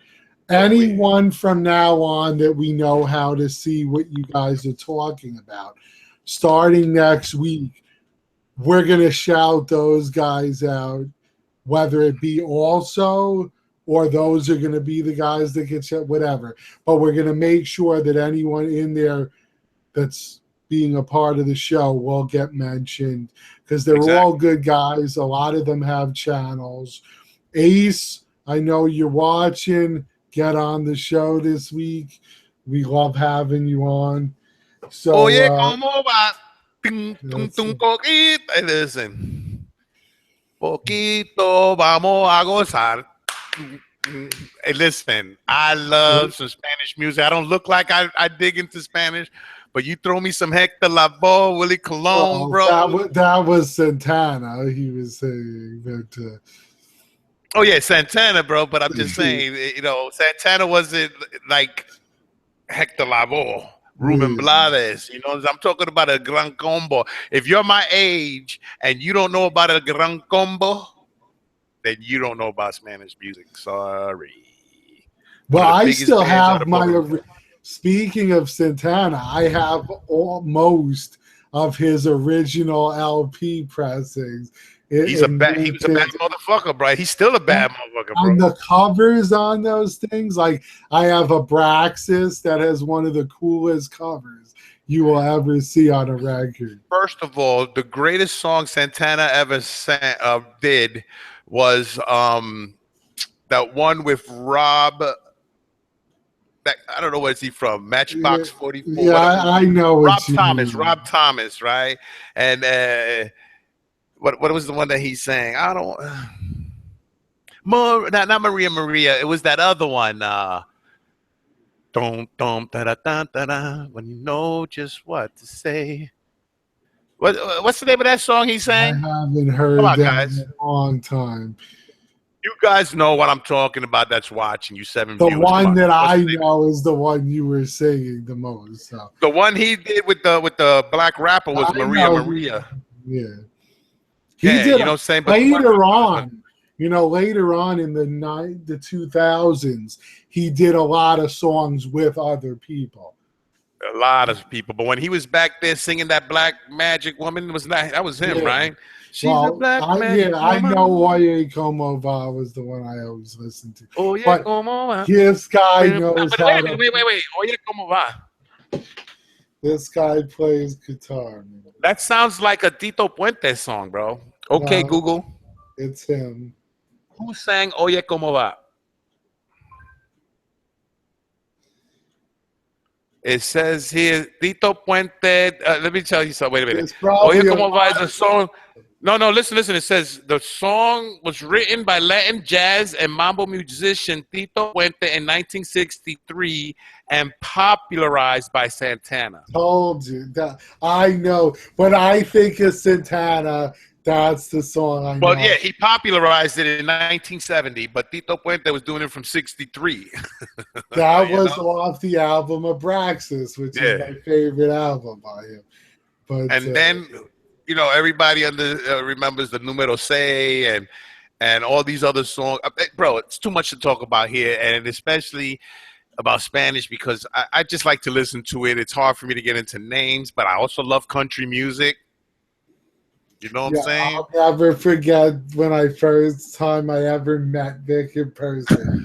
anyone from now on that we know how to see what you guys are talking about, starting next week, we're going to shout those guys out, whether it be also or those are going to be the guys that get shot, whatever. But we're going to make sure that anyone in there that's being a part of the show will get mentioned because they're all good guys. A lot of them have channels. Ace, I know you're watching. Get on the show this week. We love having you on. So, Oye, ¿cómo va? Listen. Poquito vamos a gozar. Hey, listen, I love some Spanish music. I don't look like I dig into Spanish, but you throw me some Hector Lavoe, Willie Colon, bro. That was Santana. He was saying that. Oh, yeah, Santana, bro. But I'm just saying, Santana wasn't like Hector Lavoe. Ruben Blades, I'm talking about a gran combo. If you're my age and you don't know about a gran combo, then you don't know about Spanish music. Sorry. Well, I still have speaking of Santana, I have most of his original LP pressings. He was a bad motherfucker, bro. He's still a bad motherfucker, bro. And the covers on those things, like I have a Braxis that has one of the coolest covers you will ever see on a record. First of all, the greatest song Santana ever did was that one with Rob. I don't know where's he from. Matchbox 44. Yeah, I know. Rob Thomas, right? And what was the one that he sang? I don't. Not Maria. It was that other one. Dum dum da da da da da. When you know just what to say. What's the name of that song he sang? I haven't heard that in a long time. You guys know what I'm talking about. That's watching you 7 The views. one that I know is the one you were singing the most. So. The one he did with the black rapper was Maria. Yeah. He did later on in the 2000s, he did a lot of songs with other people. A lot of people, but when he was back there singing that Black Magic Woman, that was him, right? She's a black magic woman. I know Oye Como Va was the one I always listened to. Oye Como Va. This guy knows how to... Wait. Oye Como Va. This guy plays guitar. Man. That sounds like a Tito Puente song, bro. Okay, Google. It's him. Who sang Oye Como Va? It says here, Tito Puente. Let me tell you something. Wait a minute. Oye Como Va is a song. No, listen. It says the song was written by Latin jazz and mambo musician Tito Puente in 1963 and popularized by Santana. Told you that. I know. When I think of Santana, that's the song I know. Well, yeah, he popularized it in 1970, but Tito Puente was doing it from 63. That was off the album Abraxas, which is my favorite album by him. But then, everybody remembers the Numero Se and all these other songs. Bro, it's too much to talk about here, and especially about Spanish because I just like to listen to it. It's hard for me to get into names, but I also love country music. You know what I'm saying? I'll never forget when first time I ever met Vic in person.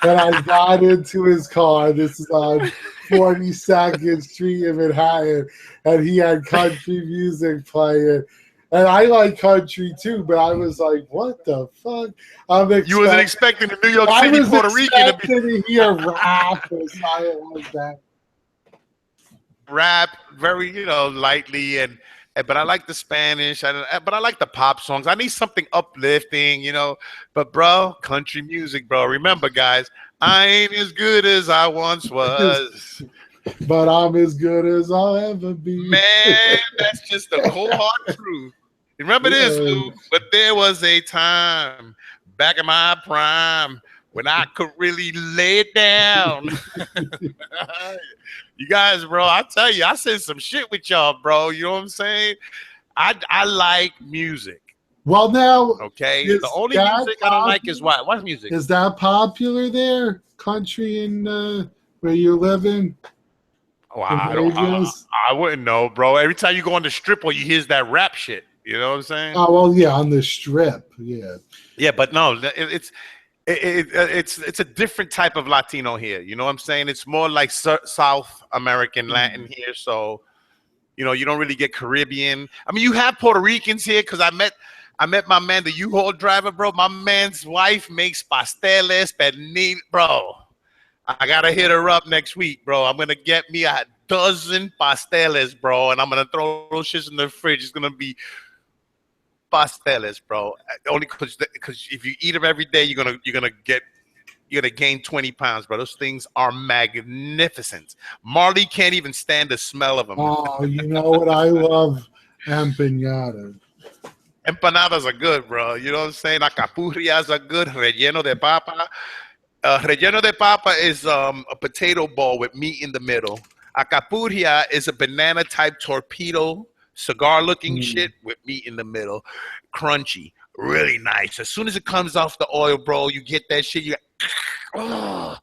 And I got into his car. This is on 42nd Street in Manhattan. And he had country music playing. And I like country too, but I was like, what the fuck? You wasn't expecting the New York City, Puerto Rican to hear rap or something like that. Rap, very, lightly. And but I like the Spanish. But I like the pop songs. I need something uplifting, you know. But bro, country music, bro. Remember, guys, I ain't as good as I once was. But I'm as good as I'll ever be. Man, that's just the cold hard truth. Remember this, Yeah. Lou? But there was a time back in my prime when I could really lay it down. You guys, bro, I tell you, I said some shit with y'all, bro. You know what I'm saying? I like music. Well, now, Okay. is The only that music I don't like is popular? what music? Is that popular there? Country in where you're living? Oh, In I don't. Vegas? I wouldn't know, bro. Every time you go on the strip, or you hear that rap shit. You know what I'm saying? Oh, well, yeah, on the strip. Yeah. Yeah, but no, it's a different type of Latino here. You know what I'm saying? It's more like South American Latin here. So you know, you don't really get Caribbean. I mean, you have Puerto Ricans here because I met my man, the U-Haul driver, bro. My man's wife makes pasteles, pernil, bro. I gotta hit her up next week, bro. I'm gonna get me a dozen pasteles, bro, and I'm gonna throw those shits in the fridge. It's gonna be pasteles, bro. Only because if you eat them every day, you're gonna gain 20 pounds, bro. Those things are magnificent. Marley can't even stand the smell of them. Oh, you know what I love? Empanada. Empanadas are good, bro. You know what I'm saying? Acapurrias are good. Relleno de papa. Relleno de papa is a potato ball with meat in the middle. Acapurria is a banana type torpedo, cigar looking shit with meat in the middle. Crunchy, really nice. As soon as it comes off the oil, bro, you get that shit. Oh.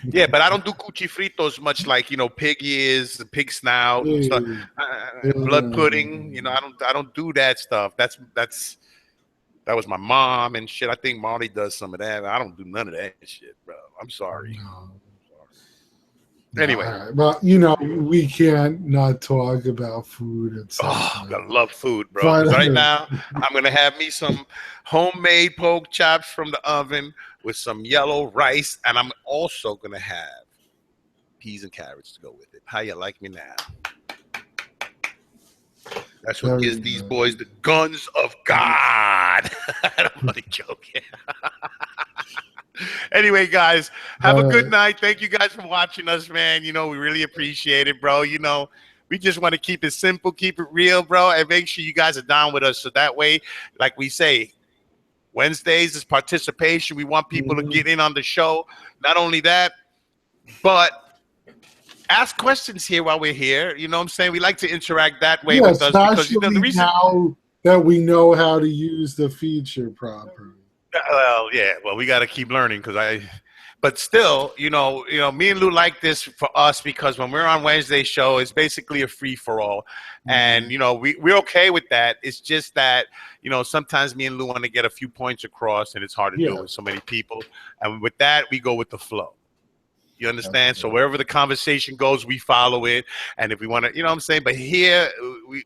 Yeah, but I don't do cuchifritos much like, you know, pig ears, pig snout, stuff. Blood pudding. You know, I don't do that stuff. That was my mom and shit. I think Marty does some of that. I don't do none of that shit, bro. I'm sorry. Anyway, right. Well, you know, we can't not talk about food at some I point. love food, bro. But, Right now, I'm gonna have me some homemade pork chops from the oven with some yellow rice, and I'm also gonna have peas and carrots to go with it. How you like me now? That's what gives these boys the guns of God. I'm only joking. Anyway, guys, have a good night. Thank you guys for watching us, man. You know, we really appreciate it, bro. You know, we just want to keep it simple, keep it real, bro, and make sure you guys are down with us. So that way, like we say, Wednesdays is participation. We want people to get in on the show. Not only that, but ask questions here while we're here. You know what I'm saying? We like to interact that way with us because, you know, the reason now that we know how to use the feature properly. Well, yeah. Well, we got to keep learning but still, you know, me and Lou like this for us because when we're on Wednesday show, it's basically a free for all, and you know, we're okay with that. It's just that, you know, sometimes me and Lou want to get a few points across, and it's hard to do it with so many people. And with that, we go with the flow. You understand? So wherever the conversation goes, we follow it. And if we want to, you know what I'm saying? But here,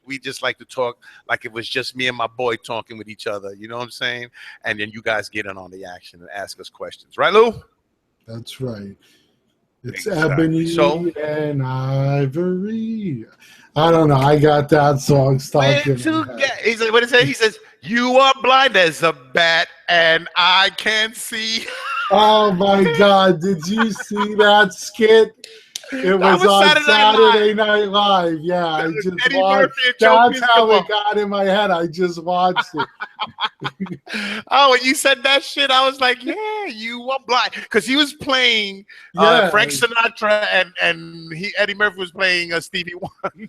we just like to talk like it was just me and my boy talking with each other. You know what I'm saying? And then you guys get in on the action and ask us questions. Right, Lou? That's right. It's Ebony and Ivory. I don't know. I got that song stuck in my head. He said, what did he say? He says, you are blind as a bat and I can see. Oh my God! Did you see that skit? It was on Saturday Night Live. Yeah, I just watched. That's how it got in my head. I just watched it. Oh, when you said that shit, I was like, yeah, you are blind. Because he was playing Frank Sinatra and Eddie Murphy was playing Stevie Wonder.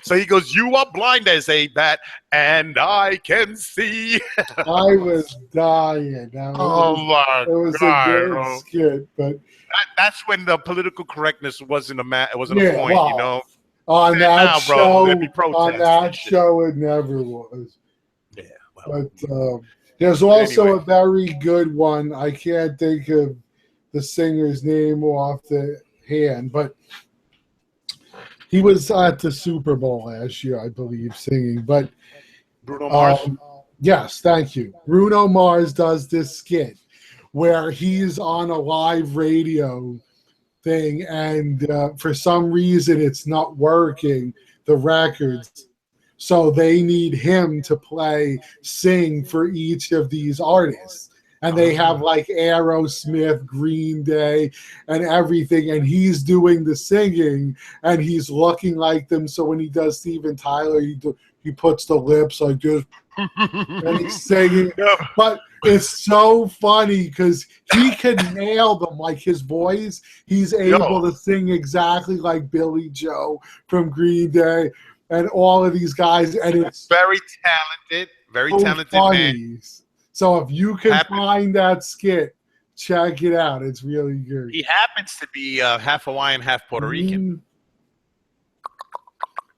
So he goes, you are blind as a bat and I can see. I was dying. It was a good skit, but that's when the political correctness wasn't a point, you know. On that show, it never was. Yeah, but there's also a very good one. I can't think of the singer's name off the hand, but he was at the Super Bowl last year, I believe, singing. But Bruno Mars. Yes, thank you. Bruno Mars does this skit where he's on a live radio thing, and for some reason it's not working, the records. So they need him to sing for each of these artists. And they have like Aerosmith, Green Day, and everything. And he's doing the singing and he's looking like them. So when he does Steven Tyler, he puts the lips like this and he's singing. But it's so funny because he can nail them, like his voice. He's able to sing exactly like Billy Joe from Green Day and all of these guys. And it's very talented funny. man. So if you can find that skit, check it out. It's really good. He happens to be half Hawaiian, half Puerto Rican.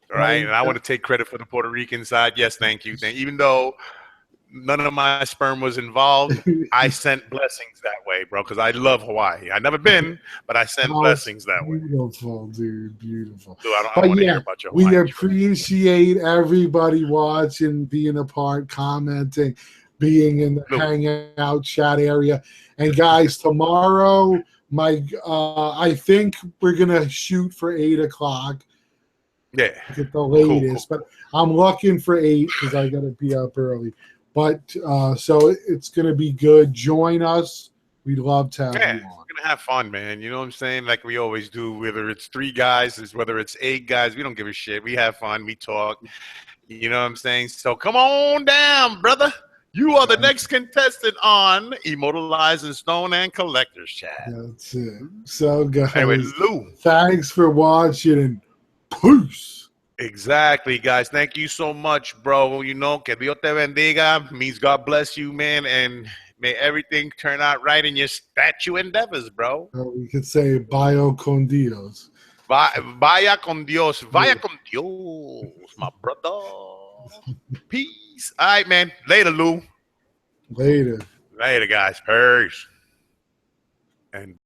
Right, and I want to take credit for the Puerto Rican side. Yes, thank you. Even though none of my sperm was involved, I sent blessings that way, bro, because I love Hawaii. I've never been, but I sent blessings that way. Beautiful, dude. Beautiful. Dude, I don't want to hear about your Hawaii. We appreciate everybody watching, being a part, commenting, being in the hangout chat area. And guys, tomorrow, I think we're going to shoot for 8 o'clock. Yeah, at the latest, cool. But I'm looking for 8 because I got to be up early. But so it's gonna be good. Join us. We'd love to have you on. We're gonna have fun, man. You know what I'm saying? Like we always do. Whether it's 3 guys, whether it's 8 guys, we don't give a shit. We have fun. We talk. You know what I'm saying? So come on down, brother. You are the next contestant on Immortalized in Stone and Collectors Chat. That's it. So guys, anyway, Lou, thanks for watching and peace. Exactly, guys. Thank you so much, bro. You know, que Dios te bendiga means God bless you, man, and may everything turn out right in your statue endeavors, bro. We could say vaya con Dios. Vaya con Dios. Vaya con Dios, my brother. Peace. All right, man. Later, Lou. Later. Later, guys. Peace. And